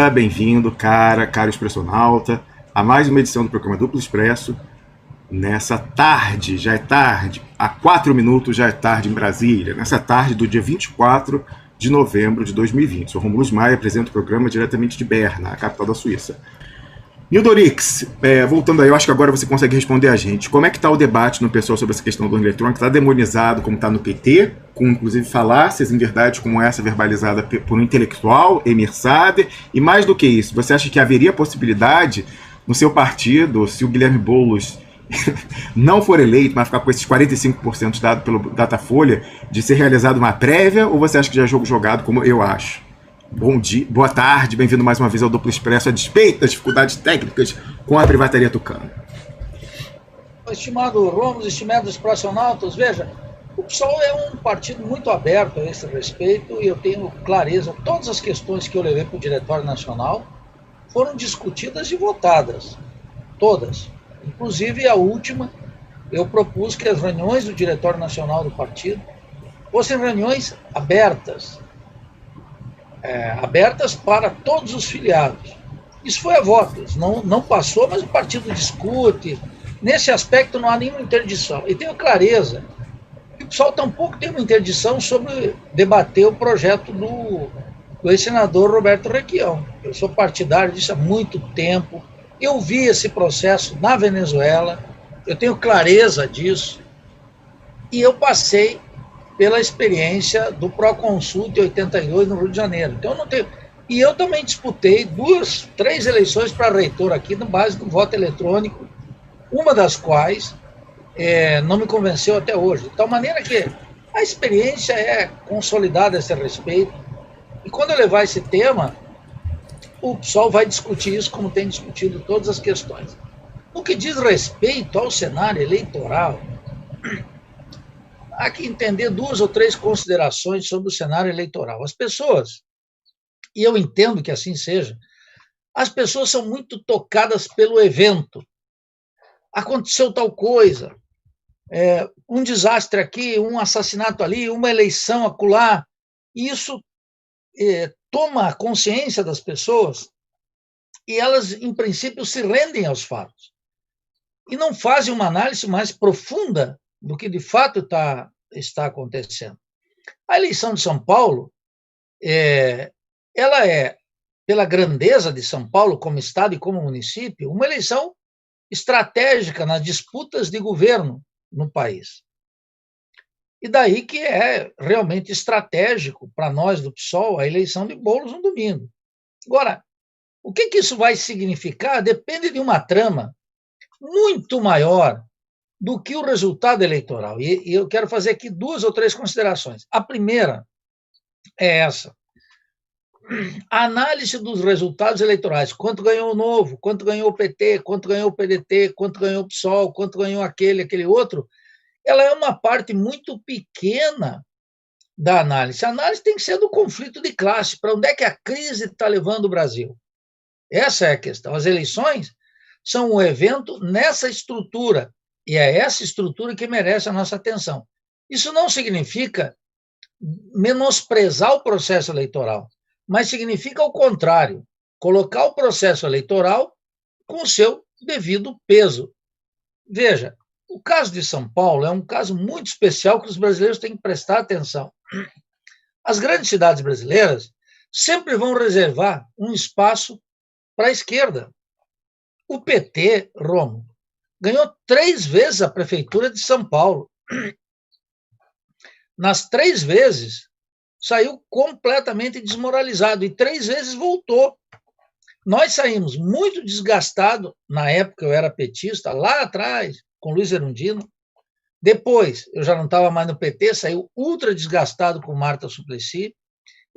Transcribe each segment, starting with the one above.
Seja bem-vindo, caro expressionauta, a mais uma edição do programa Duplo Expresso. Nessa tarde, já é tarde, há 4 minutos já é tarde em Brasília, nessa tarde do dia 24 de novembro de 2020. Sou Romulo Maia, apresento o programa diretamente de Berna, a capital da Suíça. Nildorix, voltando aí, eu acho que agora você consegue responder a gente. Como é que está o debate no pessoal sobre essa questão do eletrônico? Está demonizado como está no PT, com inclusive falácias em verdade como essa verbalizada por um intelectual, Emir Sader, e mais do que isso, você acha que haveria possibilidade no seu partido, se o Guilherme Boulos não for eleito, mas ficar com esses 45% dado pelo Datafolha, de ser realizada uma prévia, ou você acha que já é jogo jogado, como eu acho? Bom dia, boa tarde, bem-vindo mais uma vez ao Duplo Expresso, a despeito das dificuldades técnicas com a privataria tucana. Estimado Romos, estimados expressionautas, veja, o PSOL é um partido muito aberto a esse respeito e eu tenho clareza, todas as questões que eu levei para o Diretório Nacional foram discutidas e votadas, todas. Inclusive a última, eu propus que as reuniões do Diretório Nacional do partido fossem reuniões abertas, abertas para todos os filiados. Isso foi a votos, não passou, mas o partido discute. Nesse aspecto não há nenhuma interdição. E tenho clareza que o pessoal tampouco tem uma interdição sobre debater o projeto do ex-senador Roberto Requião. Eu sou partidário disso há muito tempo. Eu vi esse processo na Venezuela, eu tenho clareza disso. E eu passei pela experiência do Proconsul de 82 no Rio de Janeiro. Então, eu não tenho... E eu também disputei 3 eleições para reitor aqui, na base do voto eletrônico, uma das quais não me convenceu até hoje. De tal maneira que a experiência é consolidada a esse respeito. E quando eu levar esse tema, o pessoal vai discutir isso como tem discutido todas as questões. No que diz respeito ao cenário eleitoral, há que entender 2 ou 3 considerações sobre o cenário eleitoral. As pessoas, e eu entendo que assim seja, as pessoas são muito tocadas pelo evento. Aconteceu tal coisa, um desastre aqui, um assassinato ali, uma eleição acolá. E isso toma a consciência das pessoas e elas, em princípio, se rendem aos fatos. E não fazem uma análise mais profunda do que de fato está acontecendo. A eleição de São Paulo, ela é, pela grandeza de São Paulo como estado e como município, uma eleição estratégica nas disputas de governo no país. E daí que é realmente estratégico para nós do PSOL a eleição de Boulos no domingo. Agora, o que isso vai significar depende de uma trama muito maior do que o resultado eleitoral. E eu quero fazer aqui 2 ou 3 considerações. A primeira é essa. A análise dos resultados eleitorais, quanto ganhou o Novo, quanto ganhou o PT, quanto ganhou o PDT, quanto ganhou o PSOL, quanto ganhou aquele outro, ela é uma parte muito pequena da análise. A análise tem que ser do conflito de classe, para onde é que a crise está levando o Brasil. Essa é a questão. As eleições são um evento nessa estrutura, e é essa estrutura que merece a nossa atenção. Isso não significa menosprezar o processo eleitoral, mas significa o contrário, colocar o processo eleitoral com o seu devido peso. Veja, o caso de São Paulo é um caso muito especial que os brasileiros têm que prestar atenção. As grandes cidades brasileiras sempre vão reservar um espaço para a esquerda. O PT, Romo, ganhou 3 vezes a prefeitura de São Paulo. Nas 3 vezes, saiu completamente desmoralizado e 3 vezes voltou. Nós saímos muito desgastados, na época eu era petista, lá atrás, com Luiz Erundino. Depois, eu já não estava mais no PT, saiu ultra desgastado com Marta Suplicy.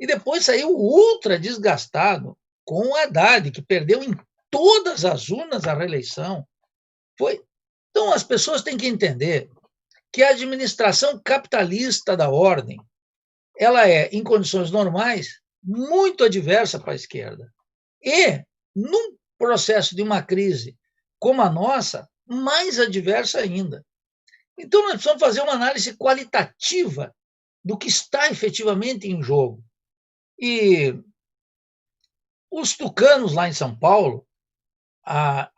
E depois saiu ultra desgastado com o Haddad, que perdeu em todas as urnas a reeleição. Então, as pessoas têm que entender que a administração capitalista da ordem, ela é, em condições normais, muito adversa para a esquerda. E, num processo de uma crise como a nossa, mais adversa ainda. Então, nós precisamos fazer uma análise qualitativa do que está efetivamente em jogo. E Os tucanos lá em São Paulo, a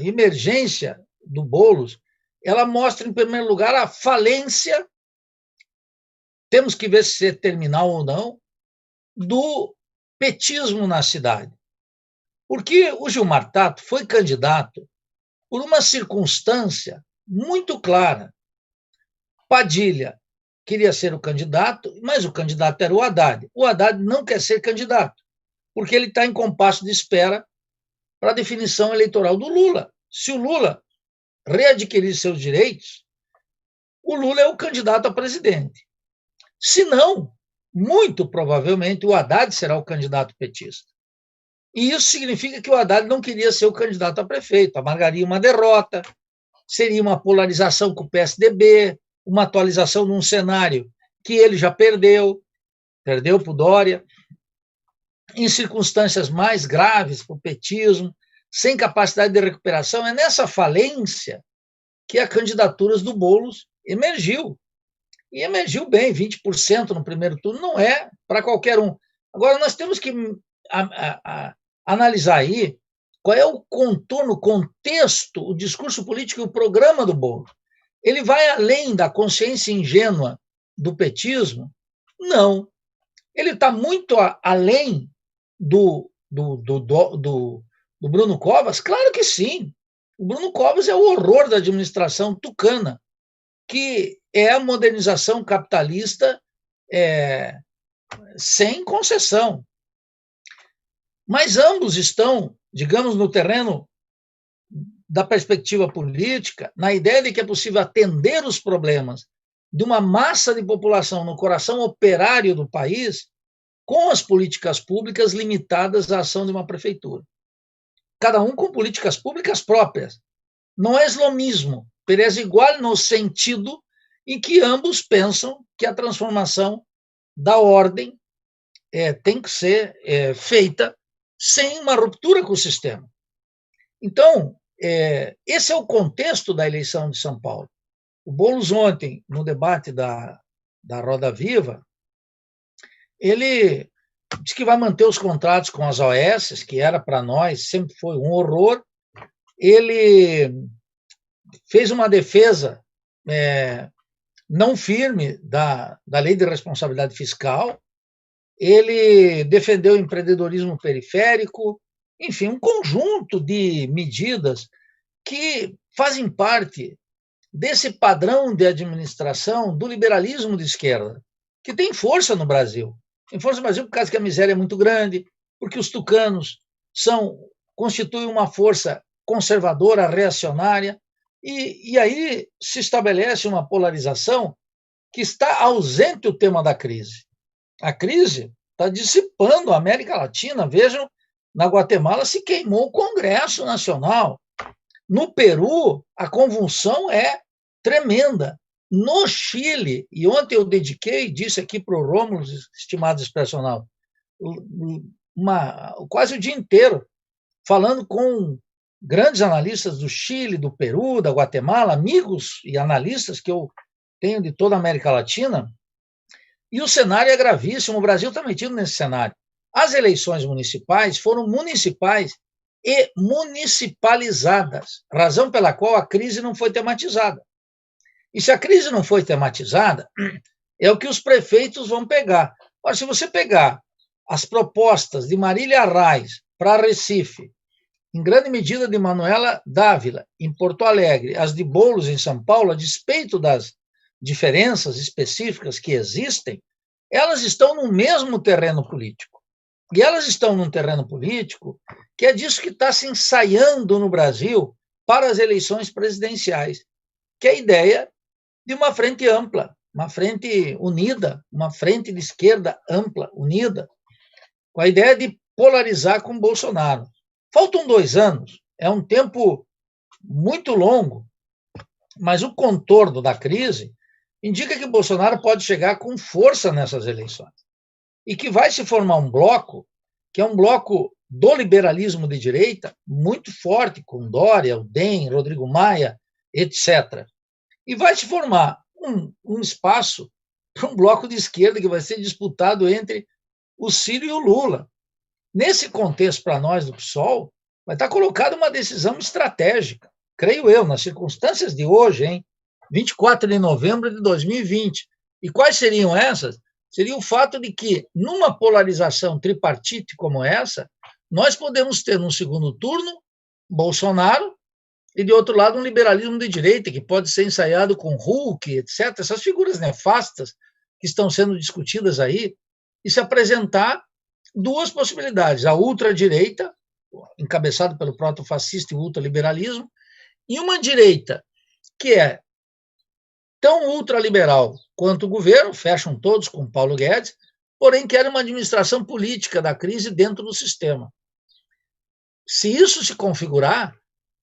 emergência do Boulos, ela mostra, em primeiro lugar, a falência, temos que ver se é terminal ou não, do petismo na cidade. Porque o Gilmar Tato foi candidato por uma circunstância muito clara. Padilha queria ser o candidato, mas o candidato era o Haddad. O Haddad não quer ser candidato, porque ele está em compasso de espera para a definição eleitoral do Lula. Se o Lula readquirir seus direitos, o Lula é o candidato a presidente. Se não, muito provavelmente o Haddad será o candidato petista. E isso significa que o Haddad não queria ser o candidato a prefeito, amargaria uma derrota, seria uma polarização com o PSDB, uma atualização num cenário que ele já perdeu para o Dória, em circunstâncias mais graves para o petismo, sem capacidade de recuperação. É nessa falência que a candidatura do Boulos emergiu. E emergiu bem, 20% no primeiro turno, não é para qualquer um. Agora, nós temos que analisar aí qual é o contorno, o contexto, o discurso político e o programa do Boulos. Ele vai além da consciência ingênua do petismo? Não. Ele está muito além do Bruno Covas? Claro que sim. O Bruno Covas é o horror da administração tucana, que é a modernização capitalista sem concessão. Mas ambos estão, digamos, no terreno da perspectiva política, na ideia de que é possível atender os problemas de uma massa de população no coração operário do país com as políticas públicas limitadas à ação de uma prefeitura. Cada um com políticas públicas próprias. Não é islamismo, é igual no sentido em que ambos pensam que a transformação da ordem tem que ser feita sem uma ruptura com o sistema. Então, esse é o contexto da eleição de São Paulo. O Boulos ontem, no debate da Roda Viva, ele disse que vai manter os contratos com as OS, que era para nós, sempre foi um horror. Ele fez uma defesa não firme da lei de responsabilidade fiscal, ele defendeu o empreendedorismo periférico, enfim, um conjunto de medidas que fazem parte desse padrão de administração do liberalismo de esquerda, que tem força no Brasil. Tem força no Brasil por causa que a miséria é muito grande, porque os tucanos constituem uma força conservadora, reacionária, e aí se estabelece uma polarização que está ausente o tema da crise. A crise está dissipando a América Latina. Vejam, na Guatemala se queimou o Congresso Nacional. No Peru, a convulsão é tremenda. No Chile, e ontem eu disse aqui para o Rômulo, estimado expressional, quase o dia inteiro, falando com grandes analistas do Chile, do Peru, da Guatemala, amigos e analistas que eu tenho de toda a América Latina, e o cenário é gravíssimo. O Brasil está metido nesse cenário. As eleições municipais foram municipais e municipalizadas, razão pela qual a crise não foi tematizada. E se a crise não foi tematizada, é o que os prefeitos vão pegar. Agora, se você pegar as propostas de Marília Arraes para Recife, em grande medida de Manuela Dávila, em Porto Alegre, as de Boulos em São Paulo, a despeito das diferenças específicas que existem, elas estão no mesmo terreno político. E elas estão num terreno político que é disso que está se ensaiando no Brasil para as eleições presidenciais, que é a ideia de uma frente ampla, uma frente unida, uma frente de esquerda ampla, unida, com a ideia de polarizar com Bolsonaro. Faltam 2 anos, é um tempo muito longo, mas o contorno da crise indica que Bolsonaro pode chegar com força nessas eleições e que vai se formar um bloco, que é um bloco do liberalismo de direita, muito forte, com Dória, o DEM, Rodrigo Maia, etc. E vai se formar um espaço para um bloco de esquerda que vai ser disputado entre o Ciro e o Lula. Nesse contexto, para nós do PSOL, vai estar colocada uma decisão estratégica, creio eu, nas circunstâncias de hoje, hein? 24 de novembro de 2020. E quais seriam essas? Seria o fato de que, numa polarização tripartite como essa, nós podemos ter, num segundo turno, Bolsonaro, e, de outro lado, um liberalismo de direita, que pode ser ensaiado com Huck, etc., essas figuras nefastas que estão sendo discutidas aí, e se apresentar duas possibilidades: a ultradireita, encabeçada pelo proto-fascista e ultraliberalismo, e uma direita que é tão ultraliberal quanto o governo, fecham todos com Paulo Guedes, porém querem uma administração política da crise dentro do sistema. Se isso se configurar,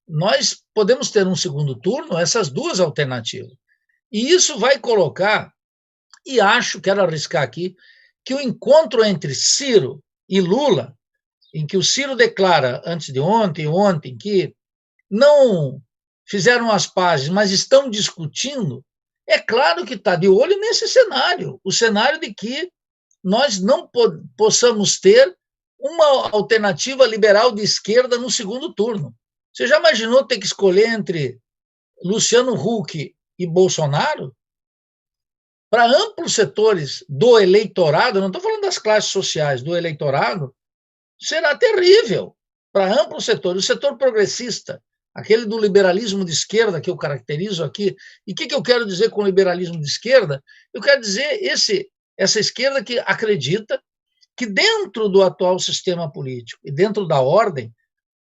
nós podemos ter um segundo turno essas duas alternativas. E isso vai colocar, e acho, quero arriscar aqui, que o encontro entre Ciro e Lula, em que o Ciro declara antes de ontem, que não fizeram as pazes, mas estão discutindo, é claro que está de olho nesse cenário, o cenário de que nós não possamos ter uma alternativa liberal de esquerda no segundo turno. Você já imaginou ter que escolher entre Luciano Huck e Bolsonaro? Para amplos setores do eleitorado, não estou falando das classes sociais, do eleitorado, será terrível. Para amplos setores, o setor progressista, aquele do liberalismo de esquerda que eu caracterizo aqui. E o que eu quero dizer com liberalismo de esquerda? Eu quero dizer essa esquerda que acredita que dentro do atual sistema político e dentro da ordem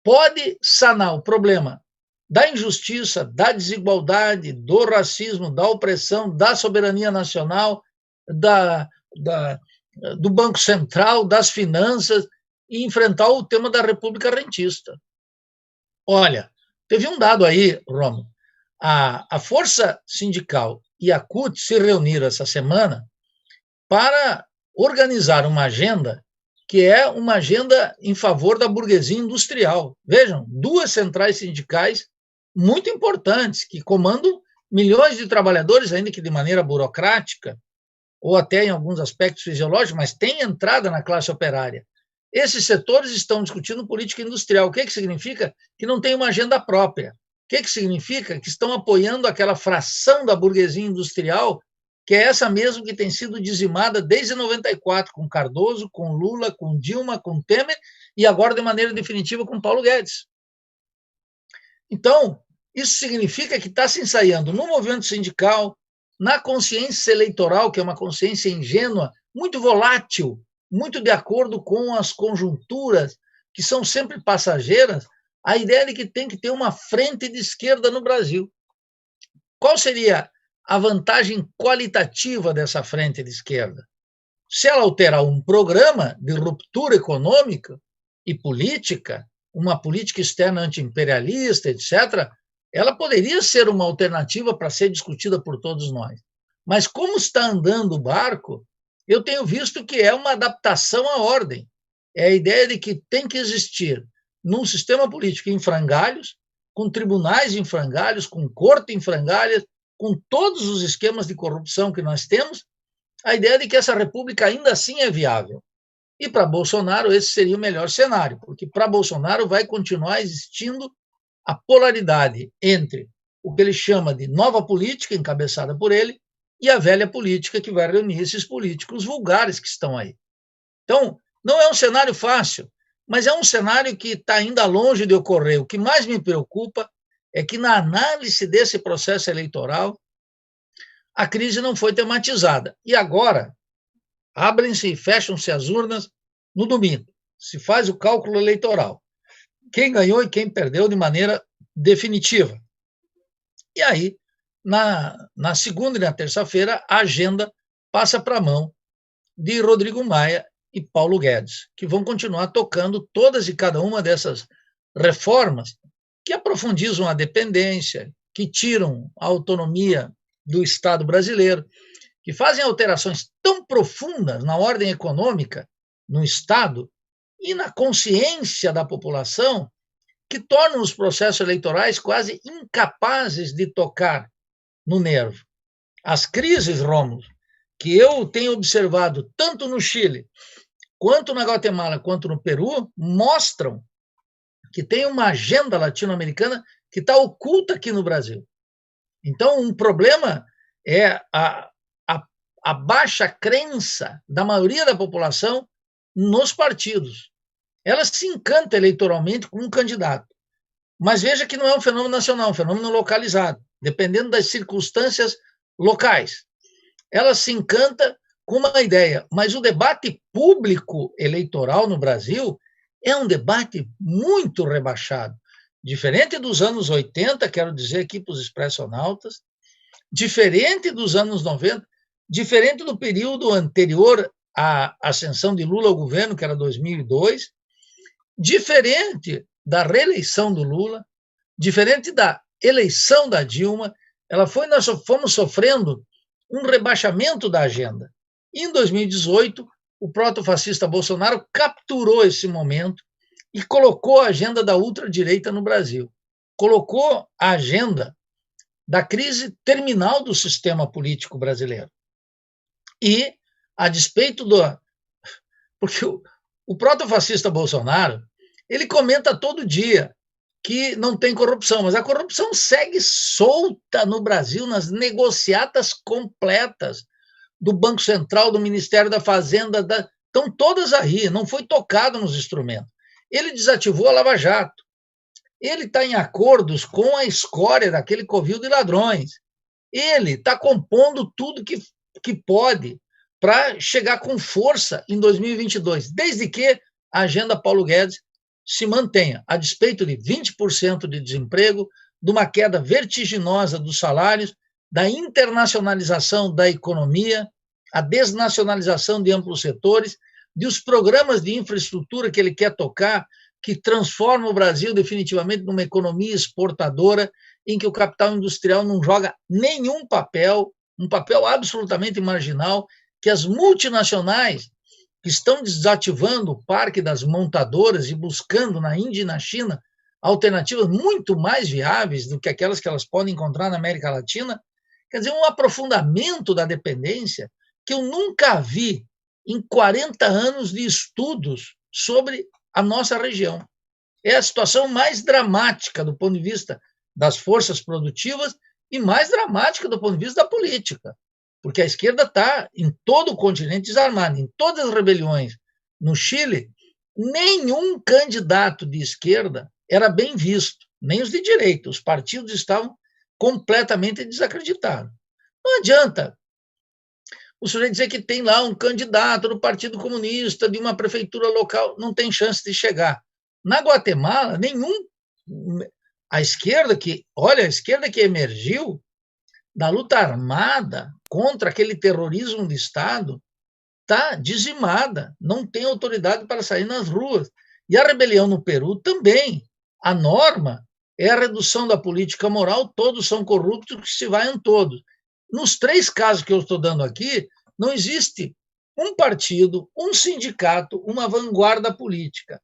pode sanar o problema da injustiça, da desigualdade, do racismo, da opressão, da soberania nacional, do Banco Central, das finanças, e enfrentar o tema da República Rentista. Olha, teve um dado aí, Romo, a Força Sindical e a CUT se reuniram essa semana para organizar uma agenda que é uma agenda em favor da burguesia industrial. Vejam, duas centrais sindicais muito importantes, que comandam milhões de trabalhadores, ainda que de maneira burocrática, ou até em alguns aspectos fisiológicos, mas tem entrada na classe operária. Esses setores estão discutindo política industrial. O que significa? Que não tem uma agenda própria. O que significa? Que estão apoiando aquela fração da burguesia industrial, que é essa mesmo que tem sido dizimada desde 94, com Cardoso, com Lula, com Dilma, com Temer, e agora, de maneira definitiva, com Paulo Guedes. Então, isso significa que está se ensaiando no movimento sindical, na consciência eleitoral, que é uma consciência ingênua, muito volátil, muito de acordo com as conjunturas, que são sempre passageiras, a ideia de que tem que ter uma frente de esquerda no Brasil. Qual seria a vantagem qualitativa dessa frente de esquerda? Se ela alterar um programa de ruptura econômica e política, uma política externa anti-imperialista, etc., ela poderia ser uma alternativa para ser discutida por todos nós. Mas como está andando o barco, eu tenho visto que é uma adaptação à ordem. É a ideia de que tem que existir, num sistema político em frangalhos, com tribunais em frangalhos, com corte em frangalhos, com todos os esquemas de corrupção que nós temos, a ideia de que essa república ainda assim é viável. E para Bolsonaro esse seria o melhor cenário, porque para Bolsonaro vai continuar existindo a polaridade entre o que ele chama de nova política, encabeçada por ele, e a velha política que vai reunir esses políticos vulgares que estão aí. Então, não é um cenário fácil, mas é um cenário que está ainda longe de ocorrer. O que mais me preocupa é que, na análise desse processo eleitoral, a crise não foi tematizada. E agora, abrem-se e fecham-se as urnas no domingo. Se faz o cálculo eleitoral. Quem ganhou e quem perdeu de maneira definitiva. E aí, na segunda e na terça-feira, a agenda passa para a mão de Rodrigo Maia e Paulo Guedes, que vão continuar tocando todas e cada uma dessas reformas que aprofundizam a dependência, que tiram a autonomia do Estado brasileiro, que fazem alterações tão profundas na ordem econômica, no Estado e na consciência da população, que tornam os processos eleitorais quase incapazes de tocar no nervo. As crises, Rômulo, que eu tenho observado tanto no Chile quanto na Guatemala quanto no Peru, mostram que tem uma agenda latino-americana que está oculta aqui no Brasil. Então, um problema é a baixa crença da maioria da população nos partidos. Ela se encanta eleitoralmente com um candidato. Mas veja que não é um fenômeno nacional, é um fenômeno localizado, dependendo das circunstâncias locais. Ela se encanta com uma ideia, mas o debate público eleitoral no Brasil é um debate muito rebaixado. Diferente dos anos 80, quero dizer aqui para os expressionautas, diferente dos anos 90, diferente do período anterior à ascensão de Lula ao governo, que era 2002, diferente da reeleição do Lula, diferente da eleição da Dilma, nós fomos sofrendo um rebaixamento da agenda. E em 2018, o protofascista Bolsonaro capturou esse momento e colocou a agenda da ultradireita no Brasil. Colocou a agenda da crise terminal do sistema político brasileiro. E, a despeito do... Porque o protofascista Bolsonaro, ele comenta todo dia que não tem corrupção, mas a corrupção segue solta no Brasil nas negociatas completas do Banco Central, do Ministério da Fazenda, estão todas aí, não foi tocado nos instrumentos. Ele desativou a Lava Jato. Ele está em acordos com a escória daquele covil de ladrões. Ele está compondo tudo que pode para chegar com força em 2022, desde que a agenda Paulo Guedes se mantenha, a despeito de 20% de desemprego, de uma queda vertiginosa dos salários, da internacionalização da economia, a desnacionalização de amplos setores, de os programas de infraestrutura que ele quer tocar, que transforma o Brasil definitivamente numa economia exportadora, em que o capital industrial não joga nenhum papel, um papel absolutamente marginal, que as multinacionais que estão desativando o parque das montadoras e buscando na Índia e na China alternativas muito mais viáveis do que aquelas que elas podem encontrar na América Latina, quer dizer, um aprofundamento da dependência que eu nunca vi em 40 anos de estudos sobre a nossa região. É a situação mais dramática do ponto de vista das forças produtivas e mais dramática do ponto de vista da política, porque a esquerda está em todo o continente desarmada, em todas as rebeliões. No Chile, nenhum candidato de esquerda era bem visto, nem os de direita, os partidos estavam completamente desacreditados. Não adianta o sujeito dizer que tem lá um candidato do Partido Comunista, de uma prefeitura local, não tem chance de chegar. Na Guatemala, a esquerda que emergiu da luta armada contra aquele terrorismo de Estado está dizimada, não tem autoridade para sair nas ruas. E a rebelião no Peru também. A norma é a redução da política moral, todos são corruptos, que se vaiam todos. Nos 3 casos que eu estou dando aqui, não existe um partido, um sindicato, uma vanguarda política.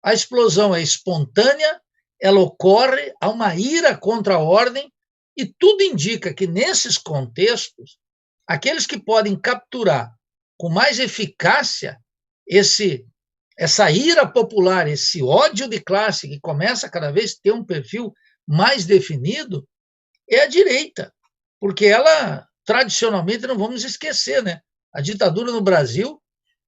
A explosão é espontânea, ela ocorre, há uma ira contra a ordem, e tudo indica que, nesses contextos, aqueles que podem capturar com mais eficácia essa ira popular, esse ódio de classe que começa cada vez a ter um perfil mais definido, é a direita, porque ela, tradicionalmente, não vamos esquecer, né? A ditadura no Brasil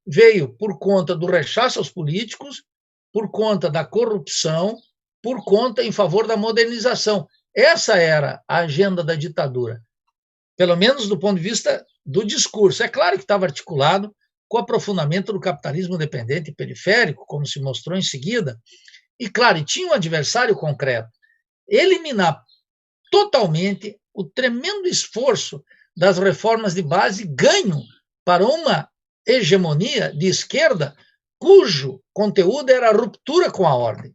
veio por conta do rechaço aos políticos, por conta da corrupção, por conta em favor da modernização. Essa era a agenda da ditadura, pelo menos do ponto de vista do discurso. É claro que estava articulado com o aprofundamento do capitalismo dependente e periférico, como se mostrou em seguida, e, claro, tinha um adversário concreto: eliminar totalmente o tremendo esforço das reformas de base, ganho para uma hegemonia de esquerda cujo conteúdo era a ruptura com a ordem,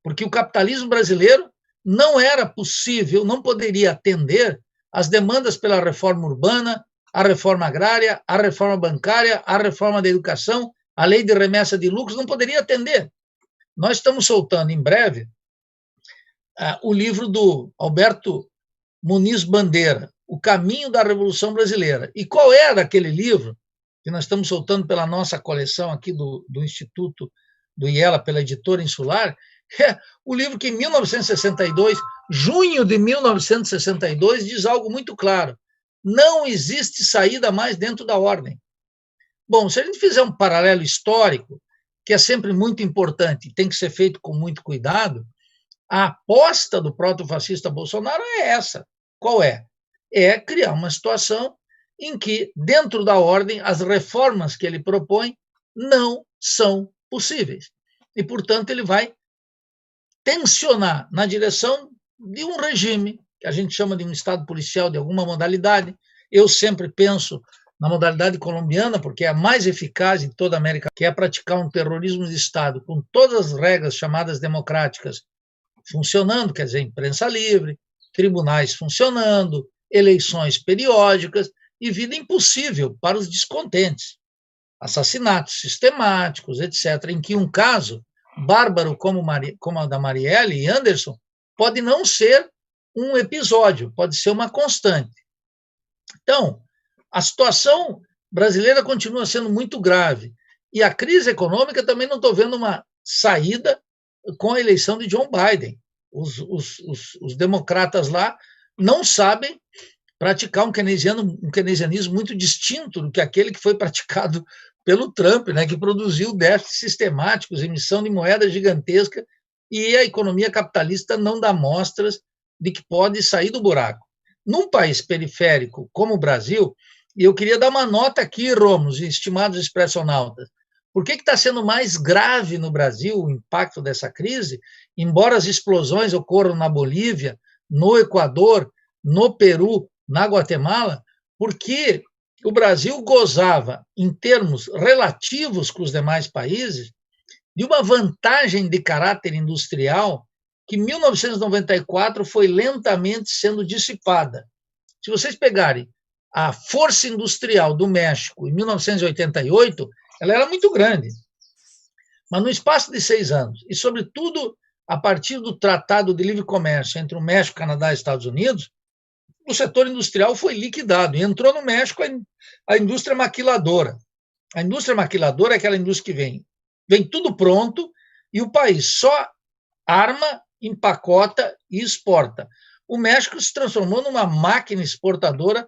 porque o capitalismo brasileiro não era possível, não poderia atender às demandas pela reforma urbana, a reforma agrária, a reforma bancária, a reforma da educação, a lei de remessa de lucros, não poderia atender. Nós estamos soltando em breve o livro do Alberto Muniz Bandeira, O Caminho da Revolução Brasileira. E qual era aquele livro que nós estamos soltando pela nossa coleção aqui do Instituto do IELA, pela editora Insular, é o livro que em 1962, junho de 1962, diz algo muito claro: não existe saída mais dentro da ordem. Bom, se a gente fizer um paralelo histórico, que é sempre muito importante, tem que ser feito com muito cuidado, a aposta do proto-fascista Bolsonaro é essa. Qual é? É criar uma situação em que, dentro da ordem, as reformas que ele propõe não são possíveis. E, portanto, ele vai tensionar na direção de um regime, que a gente chama de um Estado policial de alguma modalidade. Eu sempre penso na modalidade colombiana, porque é a mais eficaz em toda a América, que é praticar um terrorismo de Estado com todas as regras chamadas democráticas funcionando, quer dizer, imprensa livre, tribunais funcionando, eleições periódicas e vida impossível para os descontentes. Assassinatos sistemáticos, etc., em que um caso bárbaro como a da Marielle e Anderson pode não ser um episódio, pode ser uma constante. Então, a situação brasileira continua sendo muito grave e a crise econômica também não estou vendo uma saída com a eleição de John Biden. Os democratas lá não sabem praticar um keynesianismo muito distinto do que aquele que foi praticado pelo Trump, né, que produziu déficits sistemáticos, emissão de moeda gigantesca, e a economia capitalista não dá mostras de que pode sair do buraco. Num país periférico como o Brasil, e eu queria dar uma nota aqui, Romos, estimados expressionautas, por que está sendo mais grave no Brasil o impacto dessa crise, embora as explosões ocorram na Bolívia, no Equador, no Peru, na Guatemala? Porque o Brasil gozava, em termos relativos com os demais países, de uma vantagem de caráter industrial que em 1994 foi lentamente sendo dissipada. Se vocês pegarem a força industrial do México em 1988, ela era muito grande, mas no espaço de 6 anos, e sobretudo a partir do Tratado de Livre Comércio entre o México, Canadá e Estados Unidos, o setor industrial foi liquidado e entrou no México a indústria maquiladora. A indústria maquiladora é aquela indústria que vem tudo pronto e o país só arma, empacota e exporta. O México se transformou numa máquina exportadora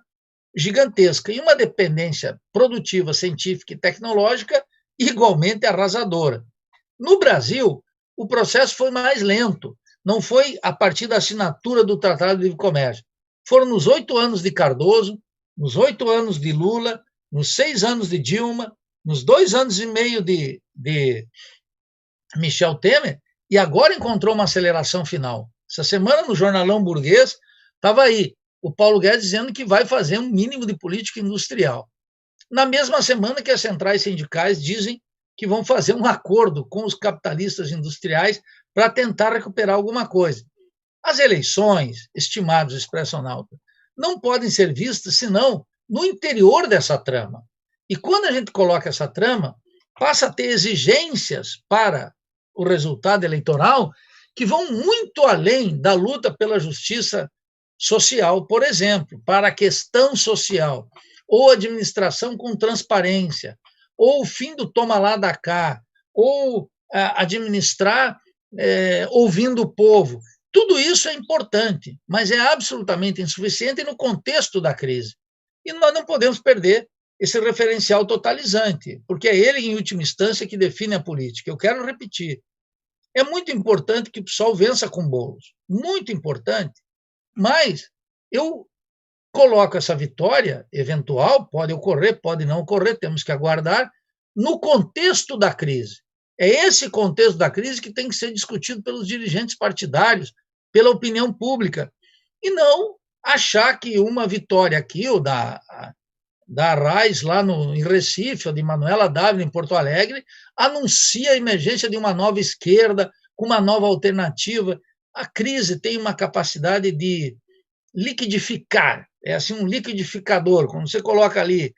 gigantesca e uma dependência produtiva, científica e tecnológica igualmente arrasadora. No Brasil, o processo foi mais lento, não foi a partir da assinatura do Tratado de Livre Comércio. Foram nos 8 anos de Cardoso, nos 8 anos de Lula, nos 6 anos de Dilma, nos 2 anos e meio de Michel Temer, e agora encontrou uma aceleração final. Essa semana, no Jornalão Burguês, estava aí o Paulo Guedes dizendo que vai fazer um mínimo de política industrial. Na mesma semana que as centrais sindicais dizem que vão fazer um acordo com os capitalistas industriais para tentar recuperar alguma coisa. As eleições, estimados expressionautas, não podem ser vistas senão no interior dessa trama. E quando a gente coloca essa trama, passa a ter exigências para o resultado eleitoral que vão muito além da luta pela justiça social, por exemplo, para a questão social, ou administração com transparência, ou o fim do toma lá da cá, ou administrar ouvindo o povo. Tudo isso é importante, mas é absolutamente insuficiente no contexto da crise. E nós não podemos perder esse referencial totalizante, porque é ele, em última instância, que define a política. Eu quero repetir. É muito importante que o PSOL vença com Boulos, muito importante, mas eu coloco essa vitória eventual, pode ocorrer, pode não ocorrer, temos que aguardar, no contexto da crise. É esse contexto da crise que tem que ser discutido pelos dirigentes partidários, pela opinião pública, e não achar que uma vitória aqui, ou da Arraes lá em Recife, ou de Manuela Dávila em Porto Alegre, anuncia a emergência de uma nova esquerda, com uma nova alternativa. A crise tem uma capacidade de liquidificar, é assim um liquidificador, quando você coloca ali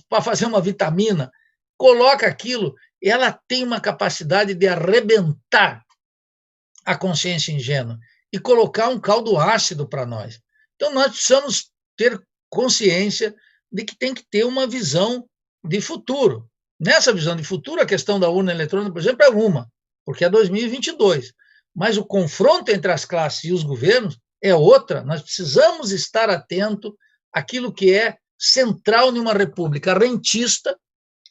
para fazer uma vitamina, coloca aquilo, ela tem uma capacidade de arrebentar a consciência ingênua e colocar um caldo ácido para nós. Então, nós precisamos ter consciência de que tem que ter uma visão de futuro. Nessa visão de futuro, a questão da urna eletrônica, por exemplo, é uma, porque é 2022. Mas o confronto entre as classes e os governos é outra. Nós precisamos estar atentos àquilo que é central em uma república rentista,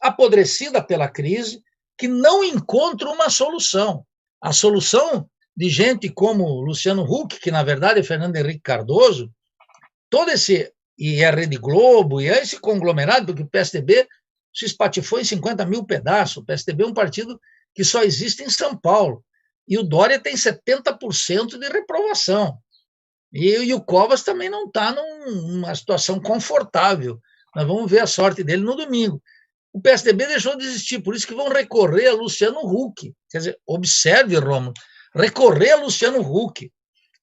apodrecida pela crise, que não encontra uma solução. A solução de gente como Luciano Huck, que na verdade é Fernando Henrique Cardoso, todo esse, e a Rede Globo, e esse conglomerado, porque o PSDB se espatifou em 50 mil pedaços. O PSDB é um partido que só existe em São Paulo. E o Dória tem 70% de reprovação. E o Covas também não está numa situação confortável. Nós vamos ver a sorte dele no domingo. O PSDB deixou de existir, por isso que vão recorrer a Luciano Huck. Quer dizer, observe, Rômulo, recorrer a Luciano Huck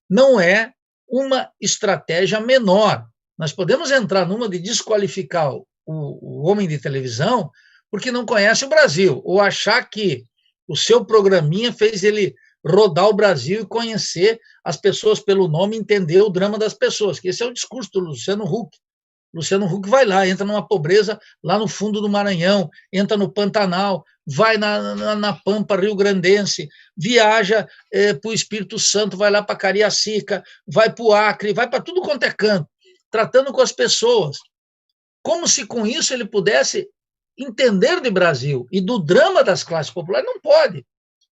não é uma estratégia menor. Nós podemos entrar numa de desqualificar o homem de televisão porque não conhece o Brasil, ou achar que o seu programinha fez ele rodar o Brasil e conhecer as pessoas pelo nome, entender o drama das pessoas, que esse é o discurso do Luciano Huck. Luciano Huck vai lá, entra numa pobreza lá no fundo do Maranhão, entra no Pantanal, vai na Pampa Rio-Grandense, viaja para o Espírito Santo, vai lá para Cariacica, vai para o Acre, vai para tudo quanto é canto, tratando com as pessoas, como se com isso ele pudesse entender de Brasil e do drama das classes populares. Não pode,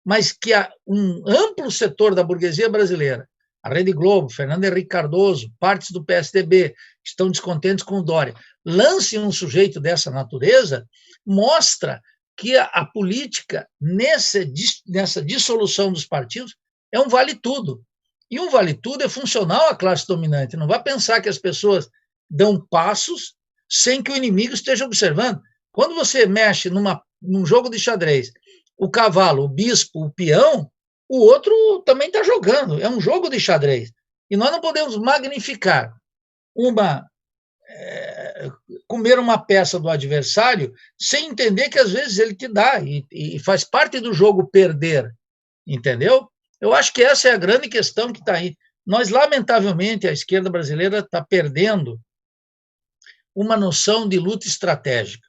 mas que um amplo setor da burguesia brasileira, a Rede Globo, Fernando Henrique Cardoso, partes do PSDB, que estão descontentes com o Dória, lance um sujeito dessa natureza, mostra que a política, nessa dissolução dos partidos, é um vale-tudo. E um vale-tudo é funcional à classe dominante. Não vai pensar que as pessoas dão passos sem que o inimigo esteja observando. Quando você mexe num jogo de xadrez, o cavalo, o bispo, o peão, o outro também está jogando. É um jogo de xadrez. E nós não podemos magnificar comer uma peça do adversário sem entender que às vezes ele te dá e faz parte do jogo perder, entendeu? Eu acho que essa é a grande questão que está aí. Nós, lamentavelmente, a esquerda brasileira está perdendo uma noção de luta estratégica.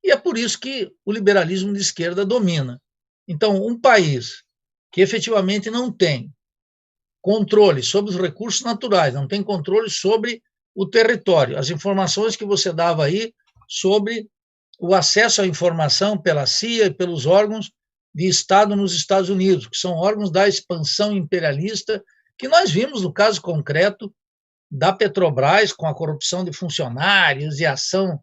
E é por isso que o liberalismo de esquerda domina. Então, um país que efetivamente não tem controle sobre os recursos naturais, não tem controle sobre o território, as informações que você dava aí sobre o acesso à informação pela CIA e pelos órgãos de Estado nos Estados Unidos, que são órgãos da expansão imperialista, que nós vimos no caso concreto da Petrobras, com a corrupção de funcionários e a ação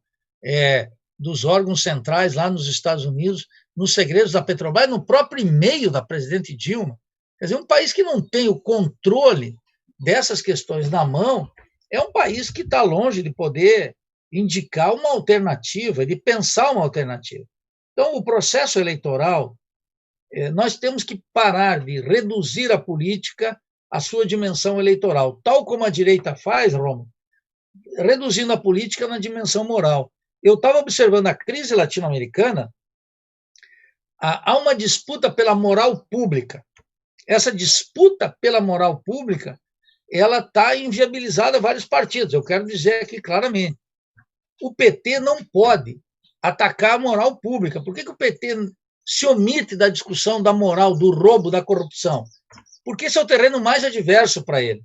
dos órgãos centrais lá nos Estados Unidos, nos segredos da Petrobras, no próprio e-mail da presidente Dilma. Quer dizer, um país que não tem o controle dessas questões na mão é um país que está longe de poder indicar uma alternativa, de pensar uma alternativa. Então, o processo eleitoral, nós temos que parar de reduzir a política à sua dimensão eleitoral, tal como a direita faz, Romulo, reduzindo a política na dimensão moral. Eu estava observando a crise latino-americana, há uma disputa pela moral pública. Essa disputa pela moral pública, ela está inviabilizada a vários partidos. Eu quero dizer aqui claramente, o PT não pode atacar a moral pública. Por que o PT se omite da discussão da moral, do roubo, da corrupção? Porque esse é o terreno mais adverso para ele.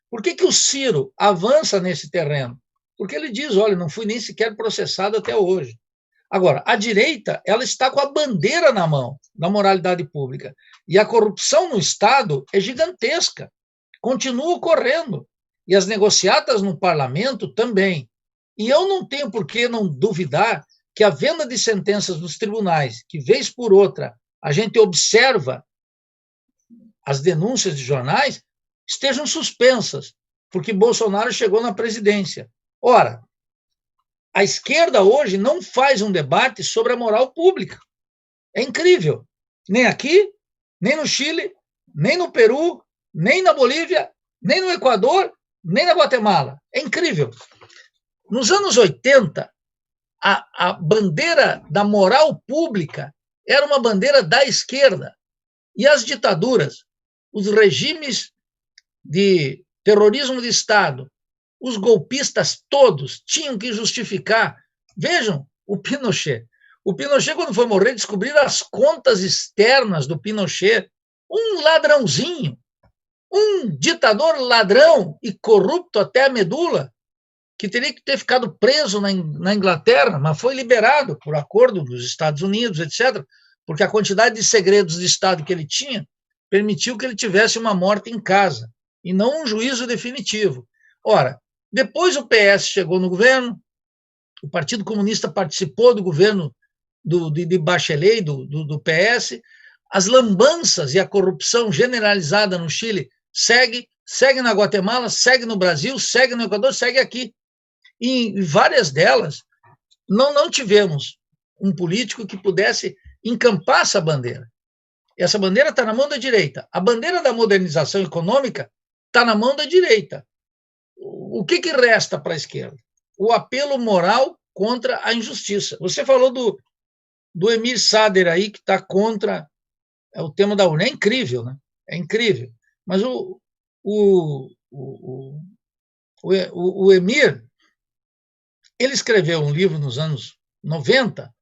Por que o Ciro avança nesse terreno? Porque ele diz, olha, não fui nem sequer processado até hoje. Agora, a direita, ela está com a bandeira na mão da moralidade pública. E a corrupção no Estado é gigantesca. Continua ocorrendo. E as negociatas no parlamento também. E eu não tenho por que não duvidar que a venda de sentenças nos tribunais, que vez por outra a gente observa as denúncias de jornais, estejam suspensas, porque Bolsonaro chegou na presidência. Ora, a esquerda hoje não faz um debate sobre a moral pública. É incrível. Nem aqui, nem no Chile, nem no Peru, nem na Bolívia, nem no Equador, nem na Guatemala. É incrível. Nos anos 80, a bandeira da moral pública era uma bandeira da esquerda. E as ditaduras, os regimes de terrorismo de Estado os golpistas todos tinham que justificar. Vejam, o Pinochet. O Pinochet, quando foi morrer, descobriram as contas externas do Pinochet. Um ladrãozinho, um ditador ladrão e corrupto até a medula, que teria que ter ficado preso na Inglaterra, mas foi liberado por acordo dos Estados Unidos, etc., porque a quantidade de segredos de Estado que ele tinha permitiu que ele tivesse uma morte em casa, e não um juízo definitivo. Ora, depois o PS chegou no governo, o Partido Comunista participou do governo de Bachelet, do PS, as lambanças e a corrupção generalizada no Chile segue na Guatemala, segue no Brasil, segue no Equador, segue aqui. E em várias delas, não tivemos um político que pudesse encampar essa bandeira. Essa bandeira está na mão da direita. A bandeira da modernização econômica está na mão da direita. O que resta para a esquerda? O apelo moral contra a injustiça. Você falou do Emir Sader aí, que está contra o tema da urna. É incrível, né? É incrível. Mas o Emir, ele escreveu um livro nos anos 90,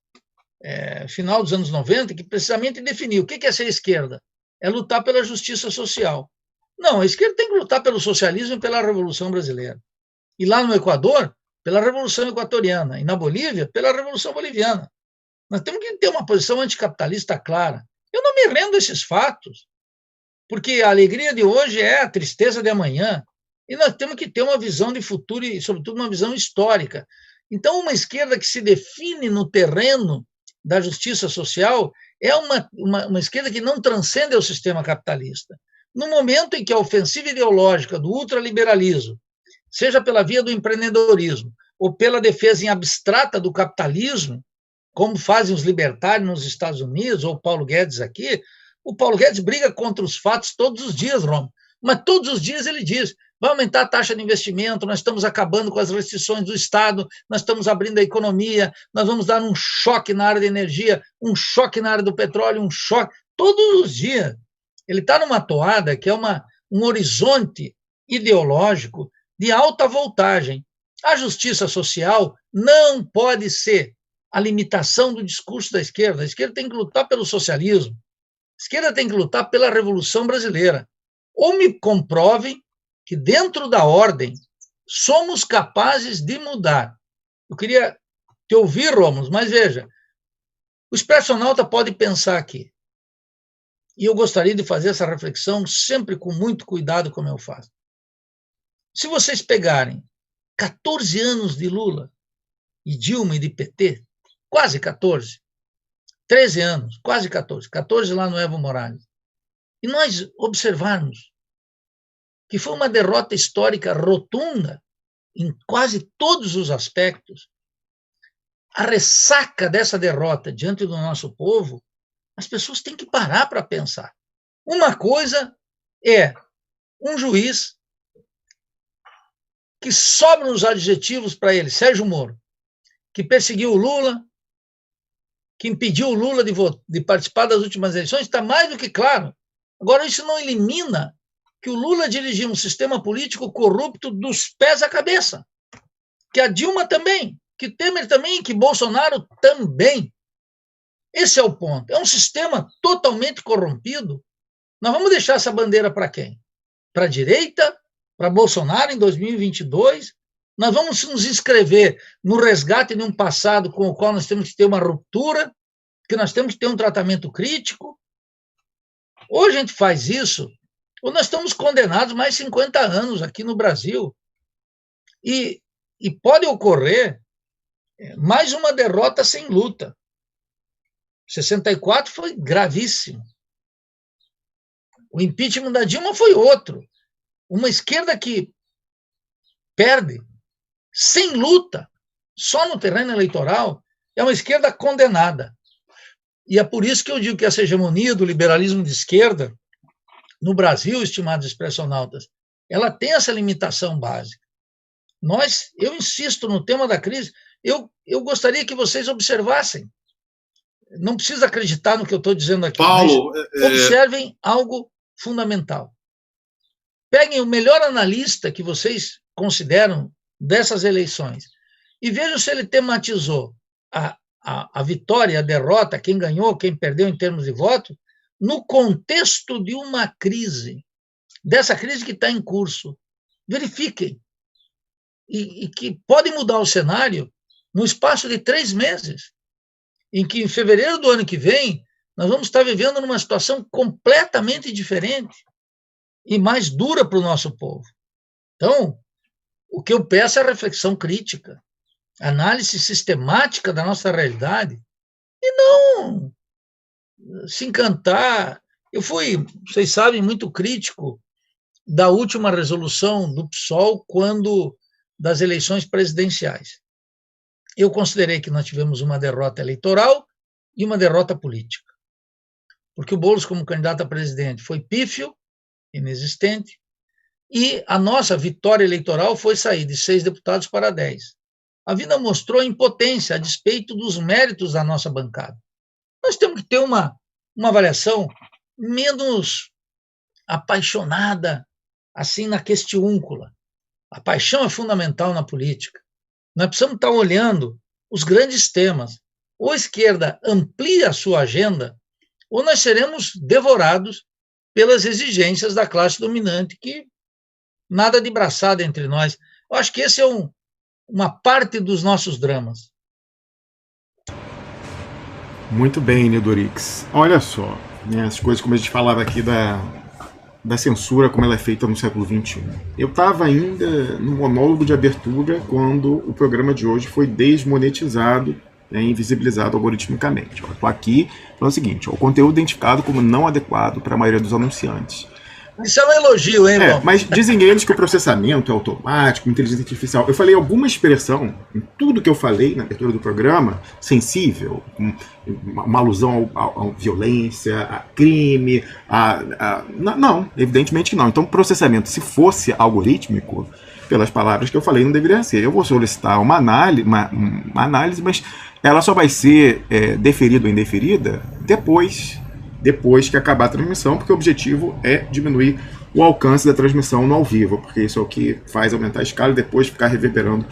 final dos anos 90, que precisamente definiu o que é ser esquerda. É lutar pela justiça social. Não, a esquerda tem que lutar pelo socialismo e pela Revolução Brasileira. E lá no Equador, pela Revolução Equatoriana. E na Bolívia, pela Revolução Boliviana. Nós temos que ter uma posição anticapitalista clara. Eu não me rendo a esses fatos, porque a alegria de hoje é a tristeza de amanhã. E nós temos que ter uma visão de futuro e, sobretudo, uma visão histórica. Então, uma esquerda que se define no terreno da justiça social é uma esquerda que não transcende o sistema capitalista. No momento em que a ofensiva ideológica do ultraliberalismo, seja pela via do empreendedorismo ou pela defesa em abstrata do capitalismo, como fazem os libertários nos Estados Unidos, ou o Paulo Guedes aqui, o Paulo Guedes briga contra os fatos todos os dias, Romo. Mas todos os dias ele diz: vai aumentar a taxa de investimento, nós estamos acabando com as restrições do Estado, nós estamos abrindo a economia, nós vamos dar um choque na área da energia, um choque na área do petróleo, um choque, todos os dias. Ele está numa toada que é um horizonte ideológico de alta voltagem. A justiça social não pode ser a limitação do discurso da esquerda. A esquerda tem que lutar pelo socialismo, a esquerda tem que lutar pela Revolução Brasileira. Ou me comprovem que dentro da ordem somos capazes de mudar. Eu queria te ouvir, Rômulo, mas veja, o expressionauta pode pensar aqui, e eu gostaria de fazer essa reflexão sempre com muito cuidado, como eu faço. Se vocês pegarem 14 anos de Lula e Dilma e de PT, quase 14, 13 anos, quase 14, 14 lá no Evo Morales, e nós observarmos que foi uma derrota histórica rotunda em quase todos os aspectos, a ressaca dessa derrota diante do nosso povo, as pessoas têm que parar para pensar. Uma coisa é um juiz que sobram os adjetivos para ele, Sérgio Moro, que perseguiu o Lula, que impediu o Lula de participar das últimas eleições, está mais do que claro. Agora, isso não elimina que o Lula dirigia um sistema político corrupto dos pés à cabeça, que a Dilma também, que Temer também, que Bolsonaro também. Esse é o ponto. É um sistema totalmente corrompido. Nós vamos deixar essa bandeira para quem? Para a direita? Para Bolsonaro em 2022? Nós vamos nos inscrever no resgate de um passado com o qual nós temos que ter uma ruptura, que nós temos que ter um tratamento crítico? Ou a gente faz isso, ou nós estamos condenados mais 50 anos aqui no Brasil. E pode ocorrer mais uma derrota sem luta. 64 foi gravíssimo. O impeachment da Dilma foi outro. Uma esquerda que perde sem luta, só no terreno eleitoral, é uma esquerda condenada. E é por isso que eu digo que essa hegemonia do liberalismo de esquerda, no Brasil, estimados expressionautas, ela tem essa limitação básica. Eu insisto no tema da crise, eu gostaria que vocês observassem. Não precisa acreditar no que eu estou dizendo aqui, Paulo, mas observem algo fundamental. Peguem o melhor analista que vocês consideram dessas eleições e vejam se ele tematizou a vitória, a derrota, quem ganhou, quem perdeu em termos de voto, no contexto de uma crise, dessa crise que está em curso. Verifiquem. E que pode mudar o cenário no espaço de 3 meses, em que em fevereiro do ano que vem nós vamos estar vivendo numa situação completamente diferente e mais dura para o nosso povo. Então, o que eu peço é reflexão crítica, análise sistemática da nossa realidade, e não se encantar. Eu fui, vocês sabem, muito crítico da última resolução do PSOL das eleições presidenciais. Eu considerei que nós tivemos uma derrota eleitoral e uma derrota política. Porque o Boulos, como candidato a presidente, foi pífio, inexistente, e a nossa vitória eleitoral foi sair de 6 deputados para 10. A vida mostrou a impotência a despeito dos méritos da nossa bancada. Nós temos que ter uma avaliação menos apaixonada, assim, na questiúncula. A paixão é fundamental na política. Nós precisamos estar olhando os grandes temas. Ou a esquerda amplia a sua agenda, ou nós seremos devorados pelas exigências da classe dominante, que nada de braçada entre nós. Eu acho que esse é uma parte dos nossos dramas. Muito bem, Nildorix. Olha só, né, as coisas como a gente falava aqui da censura, como ela é feita no século XXI. Eu estava ainda no monólogo de abertura quando o programa de hoje foi desmonetizado, né, invisibilizado algoritmicamente. Estou aqui falando o seguinte: o conteúdo identificado como não adequado para a maioria dos anunciantes. Isso é um elogio, hein, irmão? Mas dizem eles que o processamento é automático, inteligência artificial. Eu falei alguma expressão, em tudo que eu falei na abertura do programa, sensível, uma alusão à violência, a crime, não, evidentemente que não. Então, processamento, se fosse algorítmico, pelas palavras que eu falei, não deveria ser. Eu vou solicitar uma análise, mas ela só vai ser deferida ou indeferida depois que acabar a transmissão, porque o objetivo é diminuir o alcance da transmissão no ao vivo, porque isso é o que faz aumentar a escala e depois ficar reverberando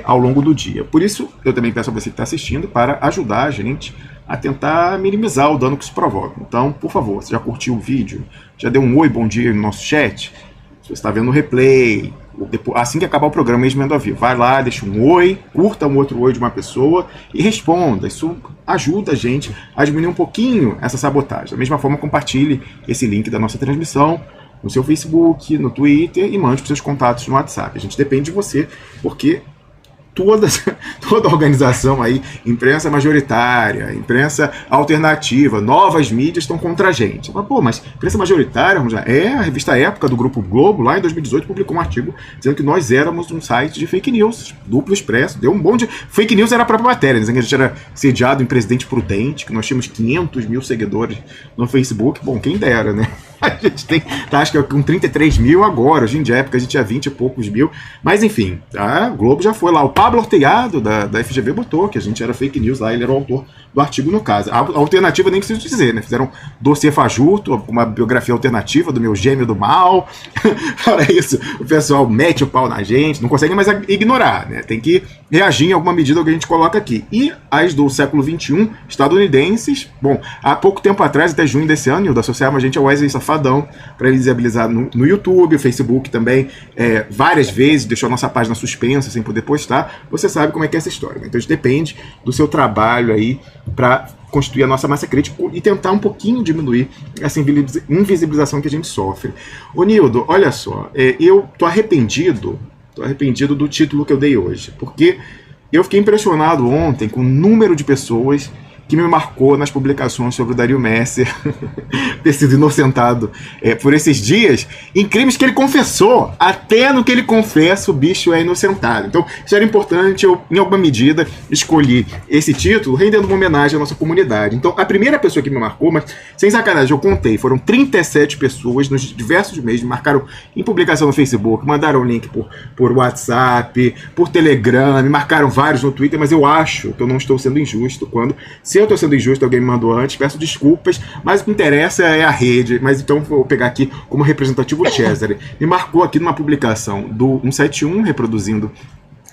ao longo do dia. Por isso, eu também peço a você que está assistindo para ajudar a gente a tentar minimizar o dano que isso provoca. Então, por favor, você já curtiu o vídeo? Já deu um oi, bom dia no nosso chat? Se você está vendo o replay, assim que acabar o programa mesmo ao vivo, vai lá, deixa um oi, curta um outro oi de uma pessoa e responda. Isso ajuda a gente a diminuir um pouquinho essa sabotagem. Da mesma forma, compartilhe esse link da nossa transmissão no seu Facebook, no Twitter e mande para os seus contatos no WhatsApp. A gente depende de você, porque toda organização aí, imprensa majoritária, imprensa alternativa, novas mídias estão contra a gente. Mas imprensa majoritária, a revista Época do Grupo Globo, lá em 2018, publicou um artigo dizendo que nós éramos um site de fake news, duplo expresso, deu um bom de... Fake news era a própria matéria, dizendo que a gente era sediado em Presidente Prudente, que nós tínhamos 500 mil seguidores no Facebook. Bom, quem dera, né? A gente tá, acho que com 33 mil agora, hoje em dia, época a gente tinha 20 e poucos mil, mas enfim, a Globo já foi lá. O Pablo Ortegado, da FGV, botou que a gente era fake news lá, ele era o autor do artigo no caso. A alternativa nem preciso dizer, né? Fizeram dossiê fajuto, uma biografia alternativa do meu gêmeo do mal. Fora isso, o pessoal mete o pau na gente, não consegue mais ignorar, né? Tem que reagir em alguma medida ao que a gente coloca aqui. E as do século XXI, estadunidenses, bom, há pouco tempo atrás, até junho desse ano, Nildo, associavam a gente ao Wesley Safadão para ele visibilizar no YouTube, o Facebook também, várias vezes, deixou a nossa página suspensa sem poder postar. Você sabe como é que é essa história, né? Então a gente depende do seu trabalho aí para construir a nossa massa crítica e tentar um pouquinho diminuir essa invisibilização que a gente sofre. Ô Nildo, olha só, eu tô arrependido do título que eu dei hoje, porque eu fiquei impressionado ontem com o número de pessoas que me marcou nas publicações sobre o Dario Messer ter sido inocentado por esses dias em crimes que ele confessou. Até no que ele confessa, o bicho é inocentado. Então, isso era importante. Eu, em alguma medida, escolhi esse título rendendo uma homenagem à nossa comunidade. Então, a primeira pessoa que me marcou, mas sem sacanagem, eu contei, foram 37 pessoas nos diversos meses, me marcaram em publicação no Facebook, mandaram link por WhatsApp, por Telegram, me marcaram vários no Twitter, mas eu acho que eu não estou sendo injusto quando Se eu estou sendo injusto, alguém me mandou antes, peço desculpas, mas o que interessa é a rede. Mas então vou pegar aqui como representativo o Cesare. Me marcou aqui numa publicação do 171, reproduzindo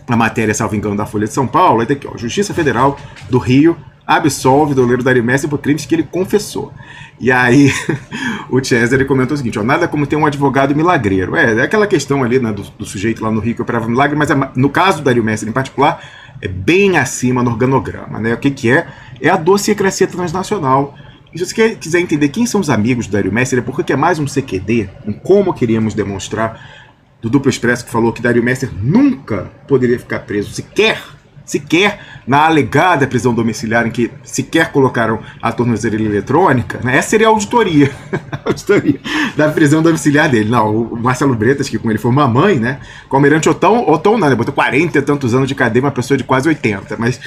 a matéria, salvo engano, da Folha de São Paulo. Aí tem aqui, ó, Justiça Federal do Rio absolve o doleiro Dário Messer por crimes que ele confessou. E aí o Cesare comentou o seguinte, ó, nada como ter um advogado milagreiro. É aquela questão ali, né, do sujeito lá no Rio que operava milagre, mas no caso do Dário Messer em particular, é bem acima no organograma, né? O que é? É a dossiecracia transnacional. E se você quiser entender quem são os amigos do Dário Messer, é porque é mais um CQD, em como queríamos demonstrar, do Duplo Expresso, que falou que Dário Messer nunca poderia ficar preso, sequer na alegada prisão domiciliar, em que sequer colocaram a tornozeleira eletrônica, né? Essa seria a auditoria, a auditoria da prisão domiciliar dele. Não, o Marcelo Bretas, que com ele foi uma mãe, né? Com o almirante Otton não, né? Botou 40 e tantos anos de cadeia, uma pessoa de quase 80, mas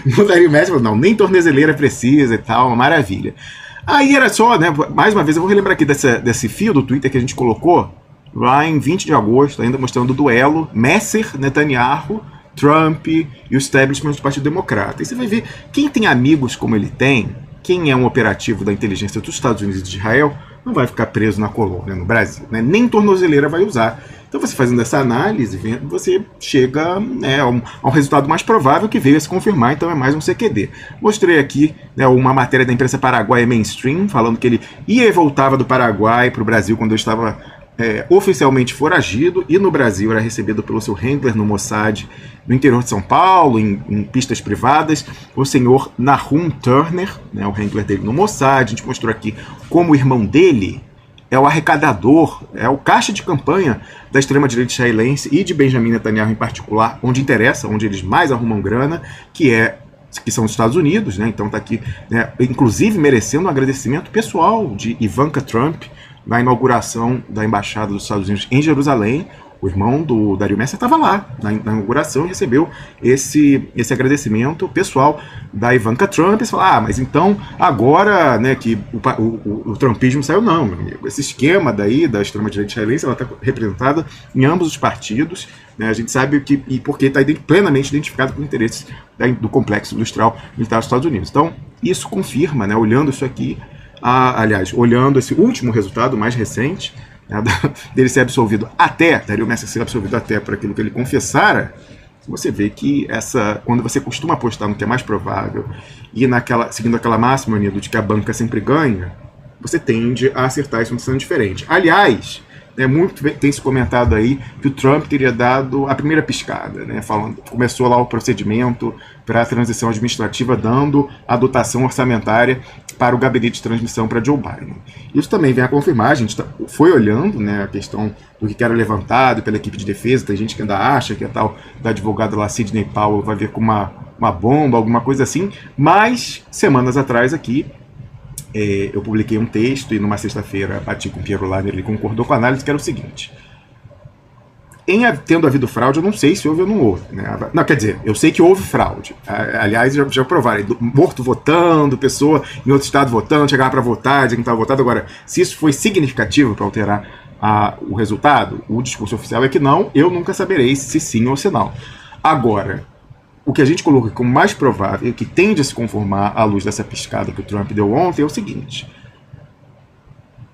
no Dário Messer falou, não, nem tornozeleira precisa e tal, uma maravilha. Aí era só, né? Mais uma vez, eu vou relembrar aqui desse fio do Twitter que a gente colocou lá em 20 de agosto, ainda mostrando o duelo Messer-Netanyahu, Trump e o establishment do Partido Democrata. E você vai ver quem tem amigos como ele tem, quem é um operativo da inteligência dos Estados Unidos e de Israel, não vai ficar preso na colônia, no Brasil, né? Nem tornozeleira vai usar. Então você fazendo essa análise, você chega, né, a um resultado mais provável que veio a se confirmar, então é mais um CQD. Mostrei aqui, né, uma matéria da imprensa paraguaia mainstream, falando que ele ia e voltava do Paraguai para o Brasil quando eu estava oficialmente foragido, e no Brasil era recebido pelo seu handler no Mossad, no interior de São Paulo, em pistas privadas, o senhor Nahum Turner, né, o handler dele no Mossad. A gente mostrou aqui como o irmão dele é o arrecadador, é o caixa de campanha da extrema-direita israelense e de Benjamin Netanyahu em particular, onde interessa, onde eles mais arrumam grana, que são os Estados Unidos, né? Então está aqui, né, inclusive merecendo um agradecimento pessoal de Ivanka Trump, na inauguração da Embaixada dos Estados Unidos em Jerusalém. O irmão do Dário Messer estava lá na inauguração e recebeu esse agradecimento pessoal da Ivanka Trump. E falou, mas então agora, né, que o trumpismo saiu, não, meu amigo. Esse esquema daí da extrema-direita israelense, ela está representada em ambos os partidos, né? A gente sabe que, e porque está plenamente identificado com os interesses do complexo industrial militar dos Estados Unidos. Então, isso confirma, né, olhando isso aqui, aliás, olhando esse último resultado, mais recente, né, dele ser absolvido Dário Messer ser absolvido até por aquilo que ele confessara, você vê que quando você costuma apostar no que é mais provável e seguindo aquela máxima, Nilo, de que a banca sempre ganha, você tende a acertar isso sendo diferente. Aliás, tem se comentado aí que o Trump teria dado a primeira piscada, né, começou lá o procedimento para a transição administrativa, dando a dotação orçamentária para o gabinete de transmissão para Joe Biden. Isso também vem a confirmar, a gente foi olhando, né, a questão do que era levantado pela equipe de defesa, tem gente que ainda acha que a tal da advogada lá, Sidney Powell, vai vir com uma bomba, alguma coisa assim, mas semanas atrás aqui, eu publiquei um texto e numa sexta-feira bati com o Piero Laner, ele concordou com a análise, que era o seguinte: tendo havido fraude, eu não sei se houve ou não houve, né? Não, quer dizer, eu sei que houve fraude. Aliás, já provaram, morto votando, pessoa em outro estado votando, chegava para votar, dizer que não estava votado. Agora, se isso foi significativo para alterar o resultado, o discurso oficial é que não, eu nunca saberei se sim ou se não. Agora, o que a gente coloca como mais provável, que tende a se conformar à luz dessa piscada que o Trump deu ontem, é o seguinte: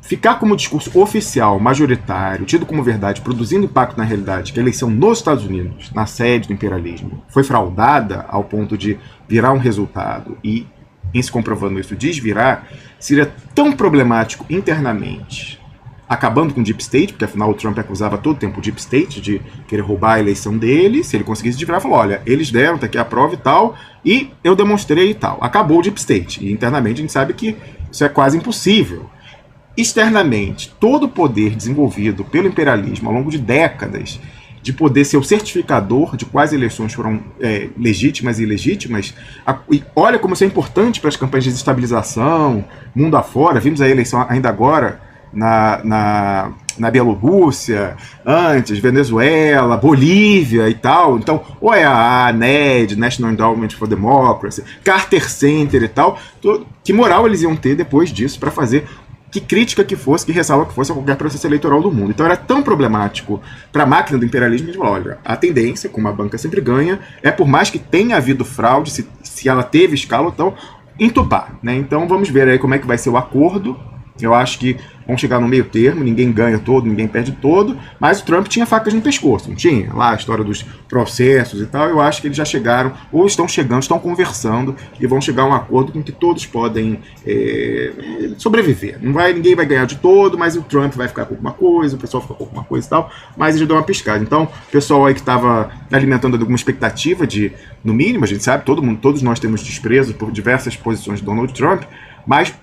ficar como discurso oficial, majoritário, tido como verdade, produzindo impacto na realidade, que a eleição nos Estados Unidos, na sede do imperialismo, foi fraudada ao ponto de virar um resultado e, em se comprovando isso, desvirar, seria tão problemático internamente, acabando com o Deep State, porque afinal o Trump acusava todo o tempo o Deep State de querer roubar a eleição dele. Se ele conseguisse desvirar, falou, olha, eles deram, tá aqui a prova e tal, e eu demonstrei e tal. Acabou o Deep State. E internamente a gente sabe que isso é quase impossível. Externamente, todo o poder desenvolvido pelo imperialismo ao longo de décadas, de poder ser o certificador de quais eleições foram legítimas e ilegítimas, e olha como isso é importante para as campanhas de desestabilização, mundo afora. Vimos a eleição ainda agora na Bielorrússia, antes, Venezuela, Bolívia e tal. Então, ou é a NED, National Endowment for Democracy, Carter Center e tal, que moral eles iam ter depois disso para fazer que crítica que fosse, que ressalva que fosse a qualquer processo eleitoral do mundo. Então era tão problemático para a máquina do imperialismo que a gente falou, olha, a tendência, como a banca sempre ganha, por mais que tenha havido fraude, se se ela teve escala, então entupar, né? Então vamos ver aí como é que vai ser o acordo. Eu acho que vão chegar no meio termo, ninguém ganha todo, ninguém perde todo, mas o Trump tinha facas no pescoço, não tinha? Lá a história dos processos e tal, eu acho que eles já chegaram, ou estão chegando, estão conversando, e vão chegar a um acordo com que todos podem sobreviver. Ninguém vai ganhar de todo, mas o Trump vai ficar com alguma coisa, o pessoal fica com alguma coisa e tal, mas eles dão uma piscada. Então, o pessoal aí que estava alimentando alguma expectativa de, no mínimo, a gente sabe, todos nós temos desprezo por diversas posições de Donald Trump, mas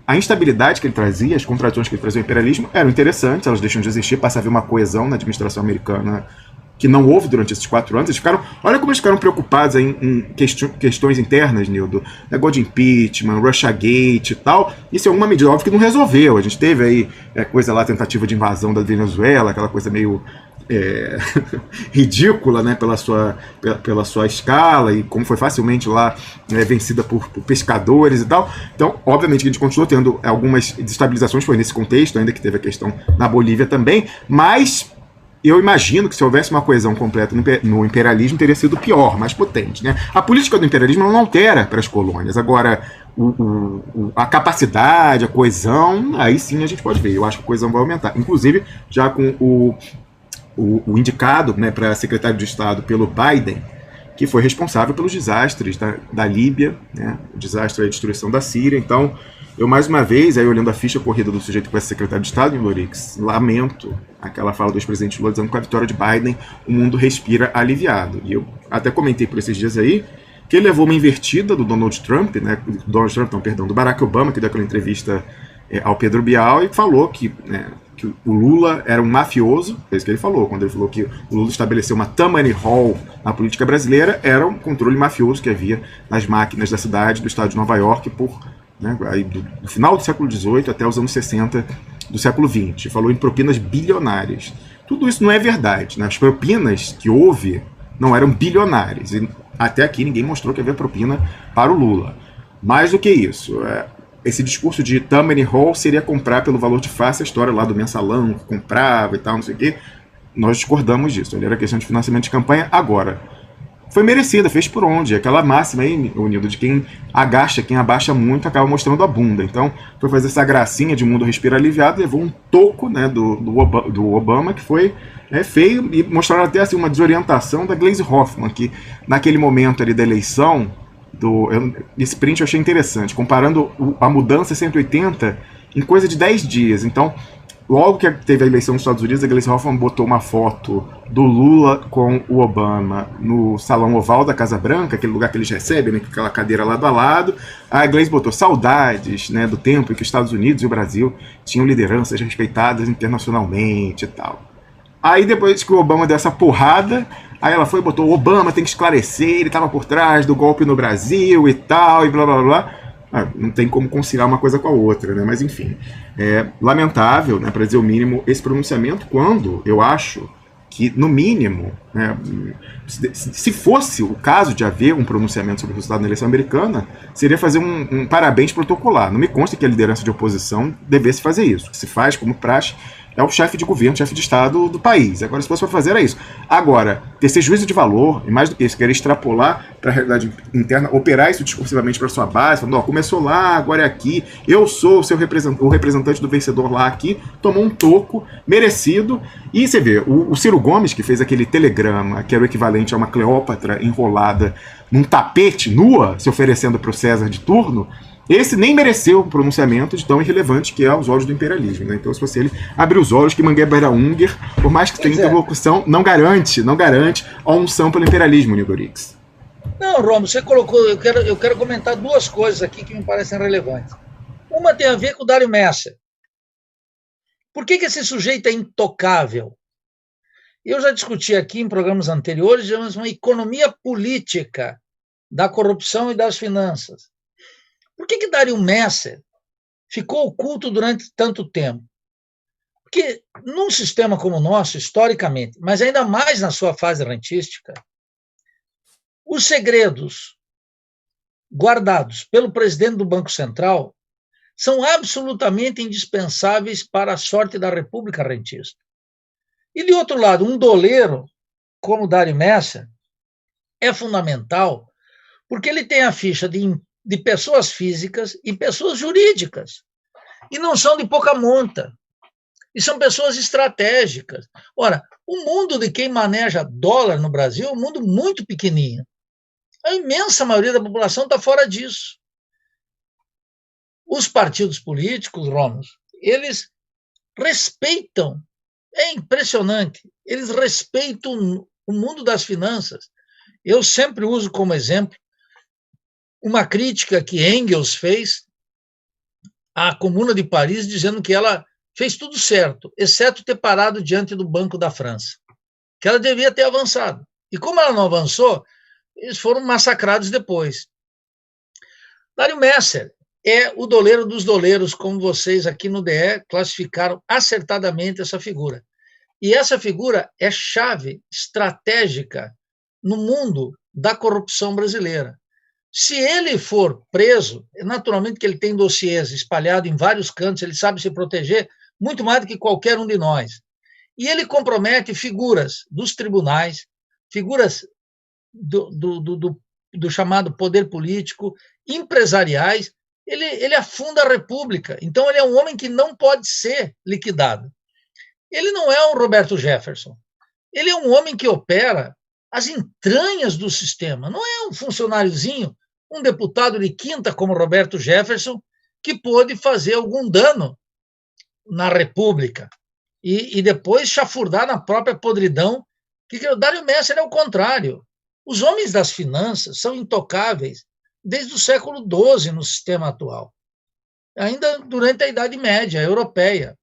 a instabilidade que ele trazia, as contradições que ele trazia ao imperialismo eram interessantes, elas deixam de existir, passa a haver uma coesão na administração americana que não houve durante esses 4 anos. Olha como eles ficaram preocupados em questões internas, Nildo, negócio de impeachment, Russiagate e tal. Isso é uma medida, óbvio, que não resolveu. A gente teve aí coisa lá, tentativa de invasão da Venezuela, aquela coisa meio ridícula, né, pela sua escala, e como foi facilmente lá vencida por pescadores e tal. Então, obviamente que a gente continuou tendo algumas desestabilizações, foi nesse contexto, ainda que teve a questão na Bolívia também, mas eu imagino que se houvesse uma coesão completa no imperialismo, teria sido pior, mais potente, né? A política do imperialismo não altera para as colônias. Agora, a capacidade, a coesão, aí sim a gente pode ver. Eu acho que a coesão vai aumentar. Inclusive, já com o indicado, né, para secretário de Estado pelo Biden, que foi responsável pelos desastres da Líbia, né, o desastre da destruição da Síria. Então, eu mais uma vez, aí olhando a ficha corrida do sujeito que vai ser secretário de Estado, em Lorix, lamento aquela fala do ex-presidente Lula dizendo que com a vitória de Biden o mundo respira aliviado. E eu até comentei por esses dias aí que ele levou uma invertida do Donald Trump, né, do Barack Obama, que deu aquela entrevista ao Pedro Bial e falou que o Lula era um mafioso, é isso que ele falou, quando ele falou que o Lula estabeleceu uma Tammany Hall na política brasileira, era um controle mafioso que havia nas máquinas da cidade, do estado de Nova York, aí do final do século XVIII até os anos 60 do século XX. Falou em propinas bilionárias. Tudo isso não é verdade, né? As propinas que houve não eram bilionárias, e até aqui ninguém mostrou que havia propina para o Lula. Mais do que isso, esse discurso de Tammany Hall seria comprar pelo valor de face, a história lá do mensalão que comprava e tal, não sei o quê. Nós discordamos disso. Ali era questão de financiamento de campanha. Agora, foi merecida, fez por onde? Aquela máxima aí, Nildo, de quem abaixa muito, acaba mostrando a bunda. Então, foi fazer essa gracinha de mundo respira aliviado, levou um toco, né, do Obama, que foi feio, e mostraram até assim, uma desorientação da Gleisi Hoffmann, que naquele momento ali da eleição, esse print eu achei interessante, comparando a mudança 180 em coisa de 10 dias. Então, logo que teve a eleição nos Estados Unidos, a Gleisi Hoffmann botou uma foto do Lula com o Obama no salão oval da Casa Branca, aquele lugar que eles recebem, né, com aquela cadeira lado a lado. A Gleisi botou saudades, né, do tempo em que os Estados Unidos e o Brasil tinham lideranças respeitadas internacionalmente e tal. Aí depois que o Obama deu essa porrada, aí ela foi e botou: o Obama tem que esclarecer, ele estava por trás do golpe no Brasil e tal, e blá blá blá. Não tem como conciliar uma coisa com a outra, né? Mas enfim, é lamentável, né, para dizer o mínimo, esse pronunciamento, quando eu acho que, no mínimo, né, se fosse o caso de haver um pronunciamento sobre o resultado da eleição americana, seria fazer um parabéns protocolar. Não me consta que a liderança de oposição devesse fazer isso. O que se faz, como praxe, é o chefe de governo, chefe de Estado do país. Agora, se fosse para fazer, era isso. Agora, ter esse juízo de valor, e mais do que isso, querer extrapolar para a realidade interna, operar isso discursivamente para sua base, falando: começou lá, agora é aqui, eu sou o representante do vencedor lá aqui, tomou um toco merecido. E você vê, o Ciro Gomes, que fez aquele telegrama, que era o equivalente a uma Cleópatra enrolada num tapete, nua, se oferecendo para o César de turno, esse nem mereceu um pronunciamento de tão irrelevante que é aos olhos do imperialismo, né? Então, se fosse ele abrir os olhos que Mangueira era Unger, por mais que tenha interlocução, não garante a unção pelo imperialismo, Nigorix. Não, Romo, você colocou, eu quero comentar duas coisas aqui que me parecem relevantes. Uma tem a ver com o Dário Messer. Por que esse sujeito é intocável? Eu já discuti aqui em programas anteriores uma economia política da corrupção e das finanças. Por que Dário Messer ficou oculto durante tanto tempo? Porque num sistema como o nosso, historicamente, mas ainda mais na sua fase rentística, os segredos guardados pelo presidente do Banco Central são absolutamente indispensáveis para a sorte da República Rentista. E, de outro lado, um doleiro como Dário Messer é fundamental, Porque ele tem a ficha de pessoas físicas e pessoas jurídicas. E não são de pouca monta. E são pessoas estratégicas. Ora, o mundo de quem maneja dólar no Brasil é um mundo muito pequenininho. A imensa maioria da população está fora disso. Os partidos políticos, Rômulo, eles respeitam, é impressionante, eles respeitam o mundo das finanças. Eu sempre uso como exemplo uma crítica que Engels fez à Comuna de Paris, dizendo que ela fez tudo certo, exceto ter parado diante do Banco da França, que ela devia ter avançado. E como ela não avançou, eles foram massacrados depois. Dário Messer é o doleiro dos doleiros, como vocês aqui no DE classificaram acertadamente essa figura. E essa figura é chave estratégica no mundo da corrupção brasileira. Se ele for preso, naturalmente que ele tem dossiês espalhados em vários cantos, ele sabe se proteger muito mais do que qualquer um de nós. E ele compromete figuras dos tribunais, figuras do chamado poder político, empresariais, ele afunda a República. Então, ele é um homem que não pode ser liquidado. Ele não é um Roberto Jefferson. Ele é um homem que opera as entranhas do sistema. Não é um funcionáriozinho, um deputado de quinta como Roberto Jefferson, que pôde fazer algum dano na República e depois chafurdar na própria podridão. Que o Dário Messer é o contrário. Os homens das finanças são intocáveis desde o século XII no sistema atual, ainda durante a Idade Média europeia,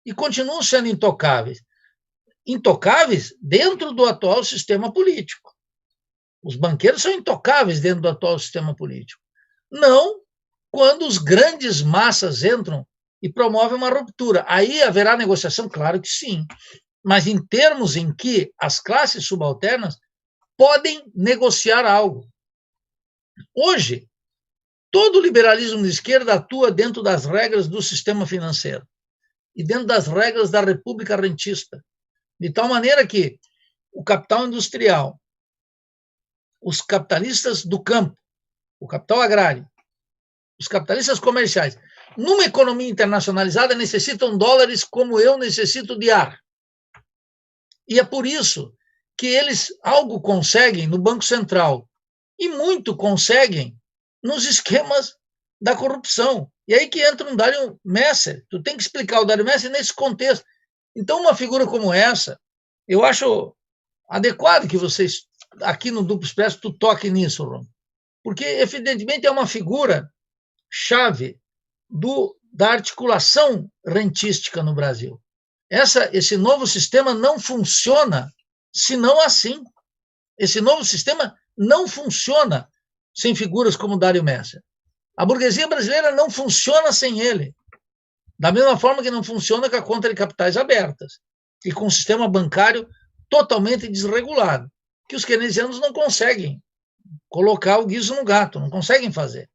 e continuam sendo intocáveis. Intocáveis dentro do atual sistema político. Os banqueiros são intocáveis dentro do atual sistema político. Não quando os grandes massas entram e promovem uma ruptura. Aí haverá negociação? Claro que sim. Mas em termos em que as classes subalternas podem negociar algo. Hoje, todo o liberalismo de esquerda atua dentro das regras do sistema financeiro e dentro das regras da República Rentista, de tal maneira que o capital industrial, os capitalistas do campo, o capital agrário, os capitalistas comerciais, numa economia internacionalizada, necessitam dólares como eu necessito de ar. E é por isso que eles algo conseguem no Banco Central e muito conseguem nos esquemas da corrupção. E aí que entra um Dário Messer. Tu tem que explicar o Dário Messer nesse contexto. Então, uma figura como essa, eu acho adequado que vocês, aqui no Duplo Expresso, tu toque nisso, Ron. Porque, evidentemente, é uma figura chave da articulação rentística no Brasil. Esse novo sistema não funciona senão assim. Esse novo sistema não funciona sem figuras como Dário Messer. A burguesia brasileira não funciona sem ele. Da mesma forma que não funciona com a conta de capitais abertas e com o sistema bancário totalmente desregulado, que os keynesianos não conseguem colocar o guiso no gato, não conseguem fazer.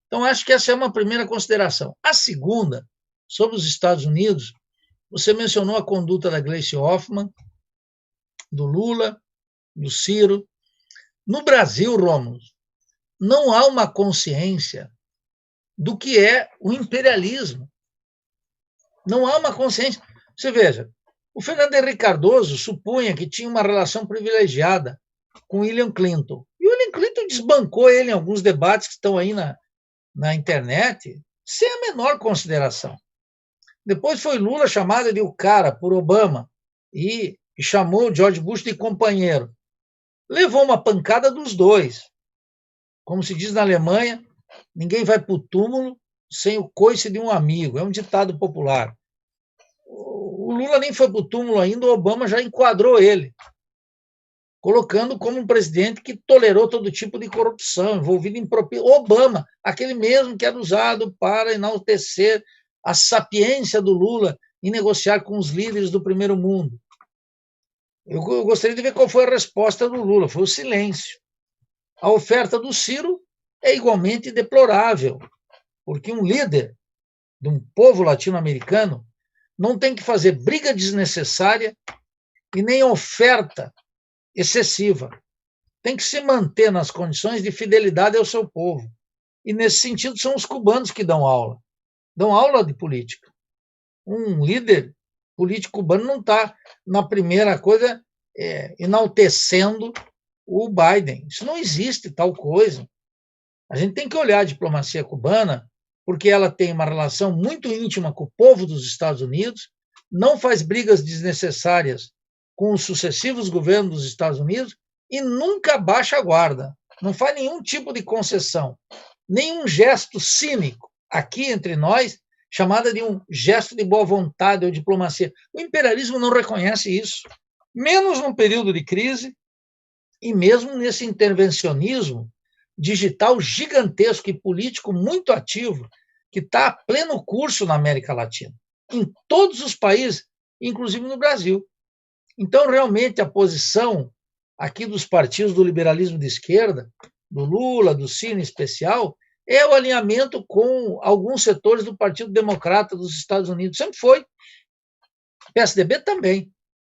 Então, acho que essa é uma primeira consideração. A segunda, sobre os Estados Unidos, você mencionou a conduta da Gleice Hoffmann, do Lula, do Ciro. No Brasil, Rômulo, não há uma consciência do que é o imperialismo. Não há uma consciência. Você veja, o Fernando Henrique Cardoso supunha que tinha uma relação privilegiada com William Clinton. E o William Clinton desbancou ele em alguns debates que estão aí na internet, sem a menor consideração. Depois foi Lula chamado de o cara por Obama e chamou George Bush de companheiro. Levou uma pancada dos dois. Como se diz na Alemanha, ninguém vai para o túmulo sem o coice de um amigo. É um ditado popular. O Lula nem foi para o túmulo ainda, o Obama já enquadrou ele, colocando como um presidente que tolerou todo tipo de corrupção, envolvido em propina. Obama, aquele mesmo que era usado para enaltecer a sapiência do Lula em negociar com os líderes do primeiro mundo. Eu gostaria de ver qual foi a resposta do Lula, foi o silêncio. A oferta do Ciro é igualmente deplorável, porque um líder de um povo latino-americano não tem que fazer briga desnecessária e nem oferta excessiva. tem que se manter nas condições de fidelidade ao seu povo. E, nesse sentido, são os cubanos que dão aula de política. Um líder político cubano não está, na primeira coisa, enaltecendo o Biden. Isso não existe, tal coisa. A gente tem que olhar a diplomacia cubana, porque ela tem uma relação muito íntima com o povo dos Estados Unidos, não faz brigas desnecessárias com os sucessivos governos dos Estados Unidos e nunca baixa a guarda, não faz nenhum tipo de concessão, nenhum gesto cínico aqui entre nós, chamada de um gesto de boa vontade ou diplomacia. O imperialismo não reconhece isso, menos num período de crise e mesmo nesse intervencionismo digital gigantesco e político muito ativo que está a pleno curso na América Latina, em todos os países, inclusive no Brasil. Então, realmente, a posição aqui dos partidos do liberalismo de esquerda, do Lula, do Ciro em especial, é o alinhamento com alguns setores do Partido Democrata dos Estados Unidos. Sempre foi. O PSDB também.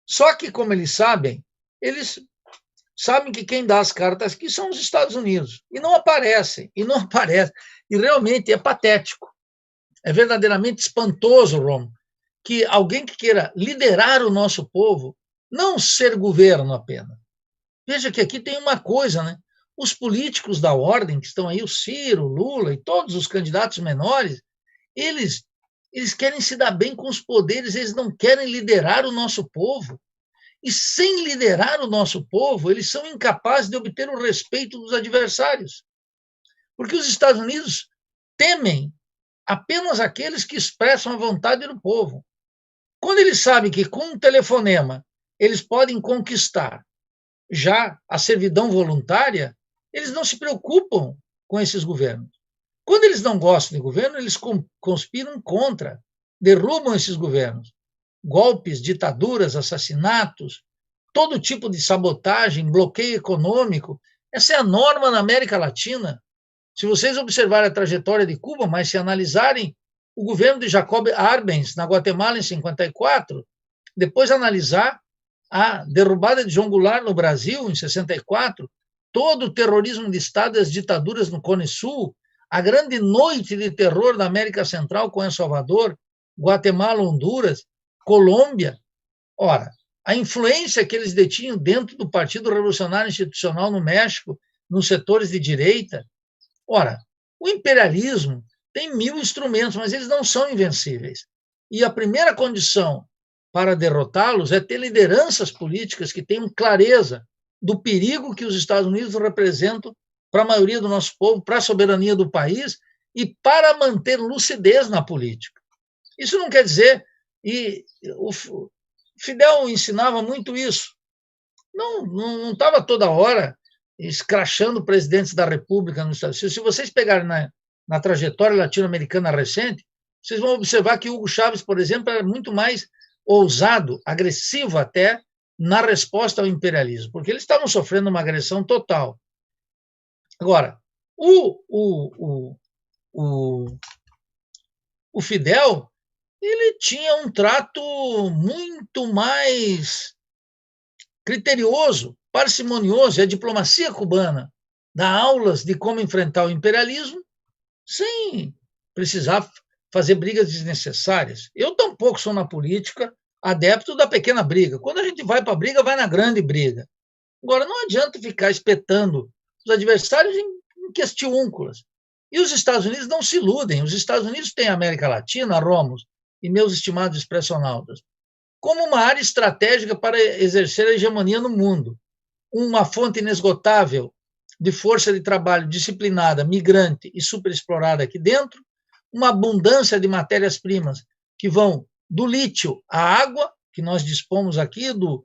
Só que, como eles sabem que quem dá as cartas aqui são os Estados Unidos. E não aparecem. E realmente é patético. É verdadeiramente espantoso, Romo, que alguém que queira liderar o nosso povo, não ser governo apenas. Veja que aqui tem uma coisa, né? Os políticos da ordem, que estão aí, o Ciro, o Lula e todos os candidatos menores, eles querem se dar bem com os poderes, eles não querem liderar o nosso povo. E sem liderar o nosso povo, eles são incapazes de obter o respeito dos adversários. Porque os Estados Unidos temem apenas aqueles que expressam a vontade do povo. Quando eles sabem que com um telefonema eles podem conquistar já a servidão voluntária, eles não se preocupam com esses governos. Quando eles não gostam de governo, eles conspiram contra, derrubam esses governos. Golpes, ditaduras, assassinatos, todo tipo de sabotagem, bloqueio econômico. Essa é a norma na América Latina. Se vocês observarem a trajetória de Cuba, mas se analisarem o governo de Jacob Arbenz na Guatemala em 54, depois analisar a derrubada de João Goulart no Brasil em 64, todo o terrorismo de Estado e as ditaduras no Cone Sul, a grande noite de terror da América Central com El Salvador, Guatemala, Honduras, Colômbia. Ora, a influência que eles detinham dentro do Partido Revolucionário Institucional no México, nos setores de direita. Ora, o imperialismo tem 1000 instrumentos, mas eles não são invencíveis. E a primeira condição para derrotá-los é ter lideranças políticas que tenham clareza do perigo que os Estados Unidos representam para a maioria do nosso povo, para a soberania do país e para manter lucidez na política. Isso não quer dizer, e o Fidel ensinava muito isso, não estava toda hora escrachando presidentes da República nos Estados Unidos. Se vocês pegarem na trajetória latino-americana recente, vocês vão observar que Hugo Chávez, por exemplo, era muito mais ousado, agressivo até, na resposta ao imperialismo, porque eles estavam sofrendo uma agressão total. Agora, o Fidel, ele tinha um trato muito mais criterioso, parcimonioso, e a diplomacia cubana dá aulas de como enfrentar o imperialismo sem precisar fazer brigas desnecessárias. Eu tampouco sou na política adepto da pequena briga. Quando a gente vai para a briga, vai na grande briga. Agora, não adianta ficar espetando os adversários em questiúnculas. E os Estados Unidos não se iludem. Os Estados Unidos têm a América Latina, Romos, e meus estimados expressionautas, como uma área estratégica para exercer a hegemonia no mundo. Uma fonte inesgotável de força de trabalho disciplinada, migrante e superexplorada aqui dentro, uma abundância de matérias-primas que vão do lítio à água, que nós dispomos aqui, do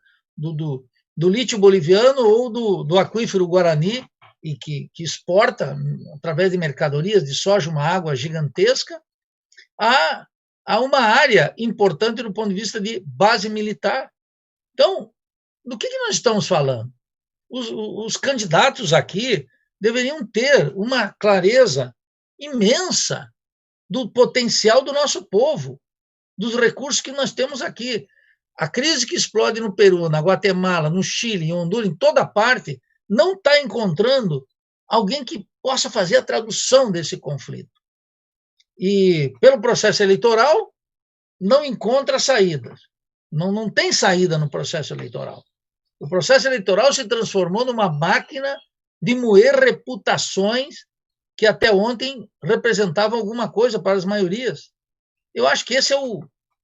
lítio boliviano ou do aquífero Guarani, e que exporta, através de mercadorias de soja, uma água gigantesca, a uma área importante do ponto de vista de base militar. Então, do que nós estamos falando? Os candidatos aqui deveriam ter uma clareza imensa do potencial do nosso povo, dos recursos que nós temos aqui. A crise que explode no Peru, na Guatemala, no Chile, em Honduras, em toda parte, não está encontrando alguém que possa fazer a tradução desse conflito. E, pelo processo eleitoral, não encontra saídas. Não tem saída no processo eleitoral. O processo eleitoral se transformou numa máquina de moer reputações que até ontem representavam alguma coisa para as maiorias. Eu acho que esse é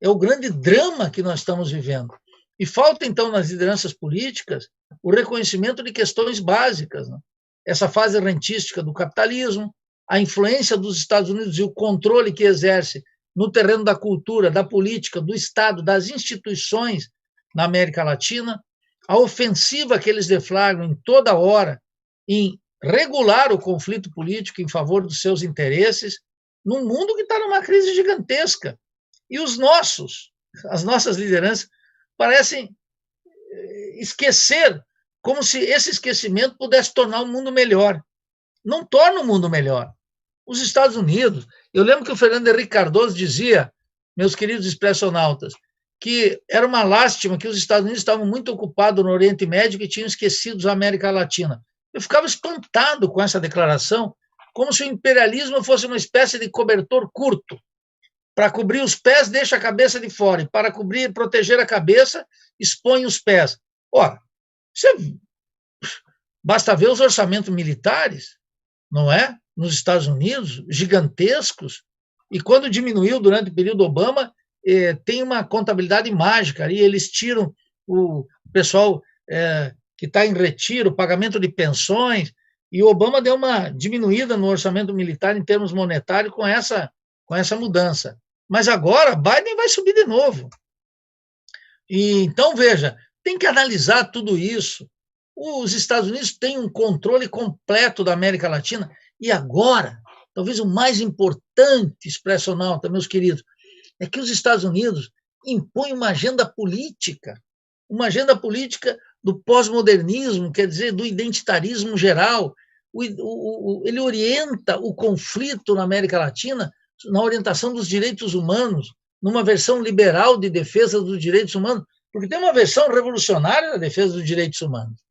o grande drama que nós estamos vivendo. E falta, então, nas lideranças políticas, o reconhecimento de questões básicas, né? Essa fase rentística do capitalismo, a influência dos Estados Unidos e o controle que exerce no terreno da cultura, da política, do Estado, das instituições na América Latina, a ofensiva que eles deflagram em toda hora em regular o conflito político em favor dos seus interesses, num mundo que está numa crise gigantesca. E as nossas lideranças, parecem esquecer, como se esse esquecimento pudesse tornar o mundo melhor. Não torna o mundo melhor. Os Estados Unidos, eu lembro que o Fernando Henrique Cardoso dizia, meus queridos expressionautas, que era uma lástima que os Estados Unidos estavam muito ocupados no Oriente Médio e tinham esquecido a América Latina. Eu ficava espantado com essa declaração, como se o imperialismo fosse uma espécie de cobertor curto. Para cobrir os pés, deixa a cabeça de fora, e para proteger a cabeça, expõe os pés. Ora, basta ver os orçamentos militares, não é? Nos Estados Unidos, gigantescos, e quando diminuiu durante o período Obama, tem uma contabilidade mágica, e eles tiram o pessoal que está em retiro, pagamento de pensões, e o Obama deu uma diminuída no orçamento militar em termos monetários com essa mudança. Mas agora Biden vai subir de novo. E, então, veja, tem que analisar tudo isso. Os Estados Unidos têm um controle completo da América Latina, e agora, talvez o mais importante, expressionauta, meus queridos, é que os Estados Unidos impõem uma agenda política do pós-modernismo, quer dizer, do identitarismo geral. Ele orienta o conflito na América Latina na orientação dos direitos humanos, numa versão liberal de defesa dos direitos humanos, porque tem uma versão revolucionária da defesa dos direitos humanos.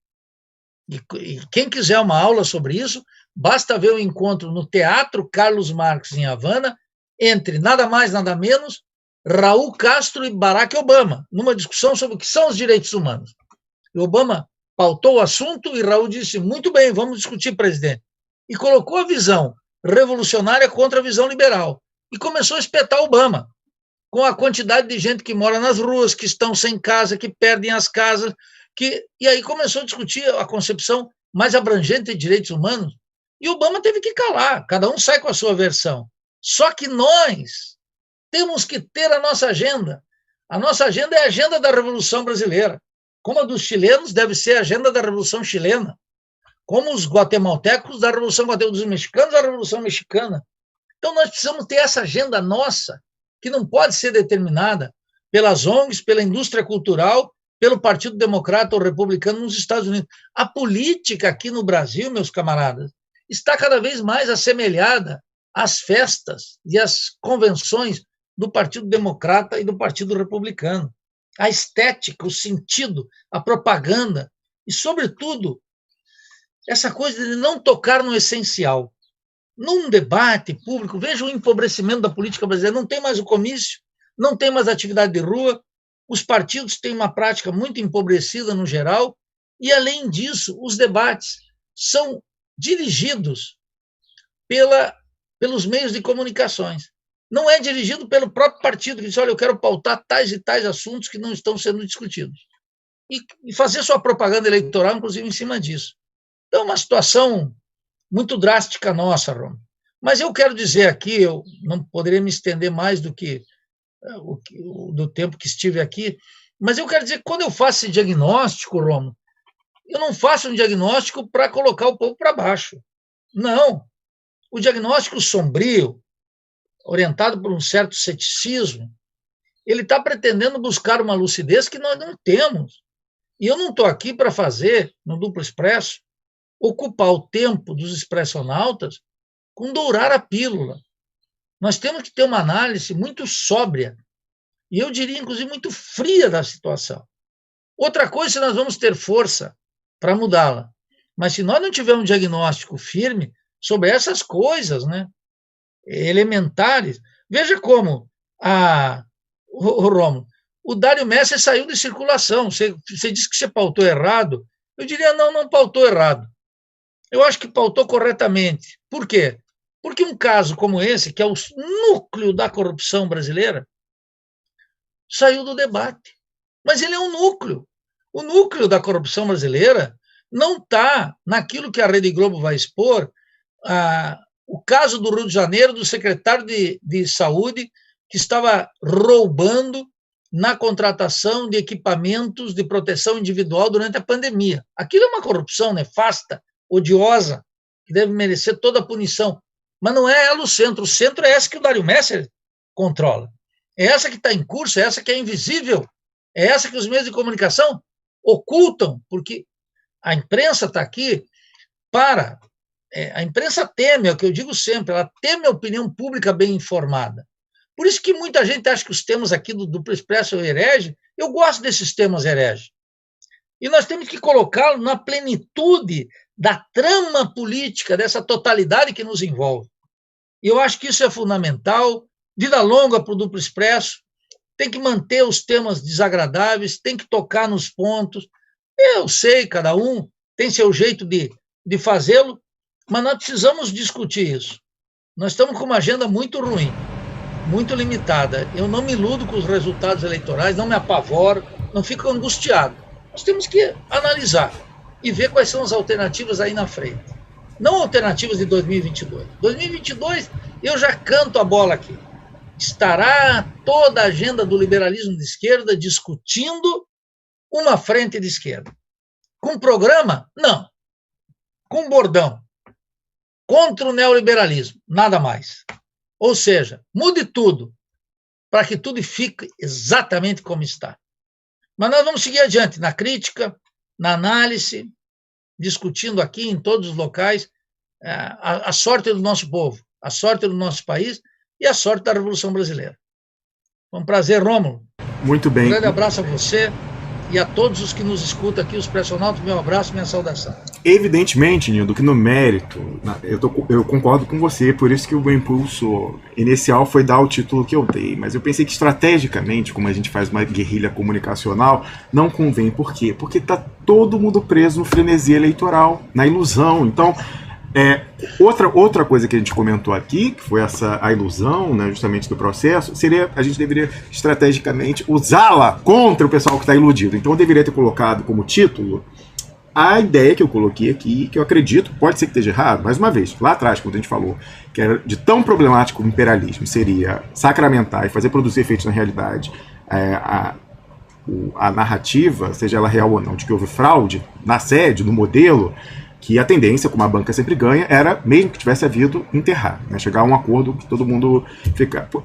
E quem quiser uma aula sobre isso, basta ver o encontro no Teatro Carlos Marx, em Havana, entre nada mais, nada menos, Raul Castro e Barack Obama, numa discussão sobre o que são os direitos humanos. E Obama pautou o assunto e Raul disse, muito bem, vamos discutir, presidente. E colocou a visão revolucionária contra a visão liberal. E começou a espetar Obama, com a quantidade de gente que mora nas ruas, que estão sem casa, que perdem as casas, e aí começou a discutir a concepção mais abrangente de direitos humanos, e Obama teve que calar, cada um sai com a sua versão. Só que nós temos que ter a nossa agenda. A nossa agenda é a agenda da Revolução Brasileira. Como a dos chilenos, deve ser a agenda da Revolução Chilena. Como os guatemaltecos da Revolução Guatemalteca, dos mexicanos da Revolução Mexicana. Então, nós precisamos ter essa agenda nossa, que não pode ser determinada pelas ONGs, pela indústria cultural, pelo Partido Democrata ou Republicano nos Estados Unidos. A política aqui no Brasil, meus camaradas, está cada vez mais assemelhada às festas e às convenções do Partido Democrata e do Partido Republicano. A estética, o sentido, a propaganda e, sobretudo, essa coisa de não tocar no essencial. Num debate público, veja o empobrecimento da política brasileira, não tem mais o comício, não tem mais atividade de rua, os partidos têm uma prática muito empobrecida no geral, e, além disso, os debates são dirigidos pelos meios de comunicações. Não é dirigido pelo próprio partido, que diz, olha, eu quero pautar tais e tais assuntos que não estão sendo discutidos. E fazer sua propaganda eleitoral, inclusive, em cima disso. Então, é uma situação muito drástica nossa, Roma. Mas eu quero dizer aqui, eu não poderia me estender mais do que do tempo que estive aqui, mas eu quero dizer que quando eu faço esse diagnóstico, Romo, eu não faço um diagnóstico para colocar o povo para baixo. Não. O diagnóstico sombrio, orientado por um certo ceticismo, ele está pretendendo buscar uma lucidez que nós não temos. E eu não estou aqui para fazer, no Duplo Expresso, ocupar o tempo dos expressionautas com dourar a pílula. Nós temos que ter uma análise muito sóbria, e eu diria, inclusive, muito fria da situação. Outra coisa, se nós vamos ter força para mudá-la. Mas se nós não tivermos um diagnóstico firme sobre essas coisas, né, elementares, veja como o Rômulo, o Dário Messer saiu de circulação. Você disse que você pautou errado. Eu diria, não pautou errado. Eu acho que pautou corretamente. Por quê? Porque um caso como esse, que é o núcleo da corrupção brasileira, saiu do debate. Mas ele é um núcleo. O núcleo da corrupção brasileira não está naquilo que a Rede Globo vai expor, o caso do Rio de Janeiro, do secretário de Saúde, que estava roubando na contratação de equipamentos de proteção individual durante a pandemia. Aquilo é uma corrupção nefasta, odiosa, que deve merecer toda a punição. Mas não é ela o centro. O centro é essa que o Dário Messer controla. É essa que está em curso, é essa que é invisível, é essa que os meios de comunicação ocultam, porque a imprensa está aqui para... a imprensa teme, é o que eu digo sempre, ela teme a opinião pública bem informada. Por isso que muita gente acha que os temas aqui do Duplo Expresso é herege. Eu gosto desses temas herege. E nós temos que colocá-lo na plenitude da trama política, dessa totalidade que nos envolve. E eu acho que isso é fundamental. Vida longa para o Duplo Expresso. Tem que manter os temas desagradáveis, tem que tocar nos pontos. Eu sei, cada um tem seu jeito de fazê-lo, mas nós precisamos discutir isso. Nós estamos com uma agenda muito ruim, muito limitada. Eu não me iludo com os resultados eleitorais, não me apavoro, não fico angustiado. Nós temos que analisar e ver quais são as alternativas aí na frente. Não alternativas de 2022. 2022, eu já canto a bola aqui. Estará toda a agenda do liberalismo de esquerda discutindo uma frente de esquerda. Com programa? Não. Com bordão. Contra o neoliberalismo, nada mais. Ou seja, mude tudo, para que tudo fique exatamente como está. Mas nós vamos seguir adiante na crítica, na análise, discutindo aqui em todos os locais a sorte do nosso povo, a sorte do nosso país e a sorte da Revolução Brasileira. Foi um prazer, Rômulo. Muito bem. Um grande abraço a você e a todos os que nos escutam aqui, os pressionautas, meu abraço, minha saudação. Evidentemente, Nildo, que no mérito, eu concordo com você, por isso que o meu impulso inicial foi dar o título que eu dei, mas eu pensei que estrategicamente, como a gente faz uma guerrilha comunicacional, não convém. Por quê? Porque está todo mundo preso no frenesi eleitoral, na ilusão. Então, outra coisa que a gente comentou aqui, que foi a ilusão, né, justamente do processo, a gente deveria estrategicamente usá-la contra o pessoal que está iludido. Então eu deveria ter colocado como título a ideia que eu coloquei aqui, que eu acredito, pode ser que esteja errado, mais uma vez, lá atrás, quando a gente falou que era de tão problemático o imperialismo, seria sacramentar e fazer produzir efeitos na realidade, a narrativa, seja ela real ou não, de que houve fraude na sede, no modelo, que a tendência, como a banca sempre ganha, era, mesmo que tivesse havido, enterrar, né? Chegar a um acordo que todo mundo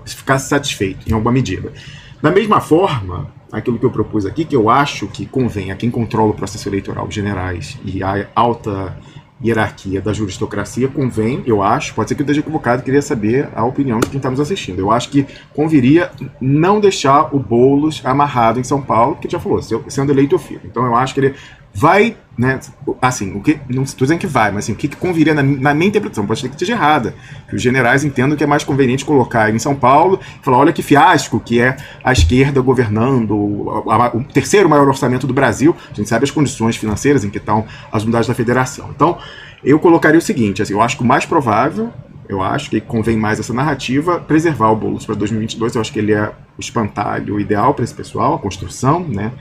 ficasse satisfeito, em alguma medida. Da mesma forma, aquilo que eu propus aqui, que eu acho que convém a quem controla o processo eleitoral, generais e a alta hierarquia da juristocracia, convém, eu acho, pode ser que eu esteja equivocado, queria saber a opinião de quem está nos assistindo. Eu acho que conviria não deixar o Boulos amarrado em São Paulo, porque já falou, sendo eleito eu fico. Então eu acho que ele vai, né, assim, o que, não estou dizendo que vai, mas assim, o que conviria na minha interpretação, pode ser que esteja errada, que os generais entendam que é mais conveniente colocar ele em São Paulo e falar, olha que fiasco que é a esquerda governando o terceiro maior orçamento do Brasil, a gente sabe as condições financeiras em que estão as unidades da federação. Então, eu colocaria o seguinte, assim, eu acho que o mais provável, eu acho que convém mais essa narrativa, preservar o Boulos para 2022, eu acho que ele é o espantalho ideal para esse pessoal, a construção, né,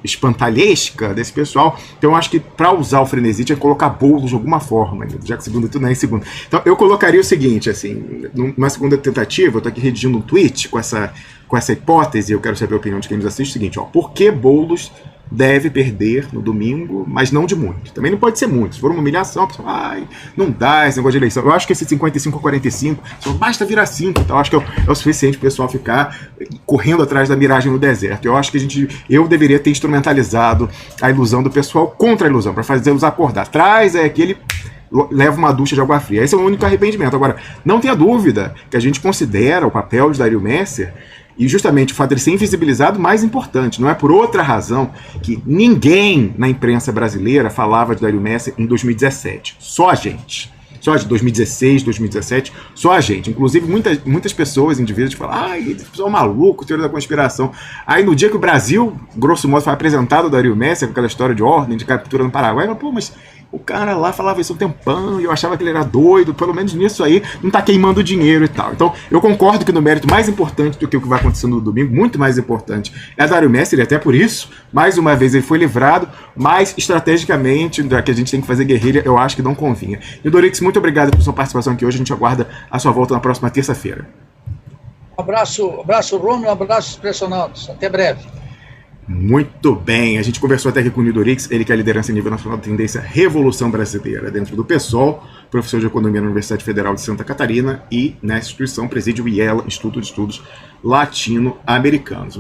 espantalhesca desse pessoal. Então eu acho que para usar o frenesi tinha que colocar Boulos de alguma forma, já que segundo tudo não é em segundo. Então eu colocaria o seguinte, assim, numa segunda tentativa, eu estou aqui redigindo um tweet com essa hipótese, eu quero saber a opinião de quem nos assiste, o seguinte, ó, por que Boulos deve perder no domingo, mas não de muito. Também não pode ser muito. Se for uma humilhação, a pessoa, ai, não dá esse negócio de eleição. Eu acho que esse 55 a 45, só basta virar 5. Então, eu acho que é o suficiente para o pessoal ficar correndo atrás da miragem no deserto. Eu acho que eu deveria ter instrumentalizado a ilusão do pessoal contra a ilusão, para fazê-los acordar. Traz é que ele leva uma ducha de água fria. Esse é o único arrependimento. Agora, não tenha dúvida que a gente considera o papel de Dário Messer E justamente o fato de ele ser invisibilizado, mais importante, não é por outra razão que ninguém na imprensa brasileira falava de Dario Messer em 2017. Só a gente. Só de 2016, 2017, só a gente. Inclusive, muitas pessoas, indivíduos, falam, esse pessoal é maluco, teoria da conspiração. Aí, no dia que o Brasil, grosso modo, foi apresentado o Dario Messer, com aquela história de ordem, de captura no Paraguai, mas, pô, mas o cara lá falava isso um tempão, e eu achava que ele era doido, pelo menos nisso aí, não tá queimando dinheiro e tal. Então, eu concordo que no mérito mais importante do que o que vai acontecer no domingo, muito mais importante, é Dario Messer, e até por isso, mais uma vez, ele foi livrado, mas estrategicamente, já que a gente tem que fazer guerrilha, eu acho que não convinha. E Dorix, muito obrigado por sua participação aqui hoje, a gente aguarda a sua volta na próxima terça-feira. Um abraço, Rômulo, um abraço, Expressionautas. Até breve. Muito bem, a gente conversou até aqui com o Nidorix, ele que é a liderança em nível nacional da tendência Revolução Brasileira, dentro do PSOL, professor de Economia na Universidade Federal de Santa Catarina e, na instituição, preside o IELA, Instituto de Estudos Latino-Americanos.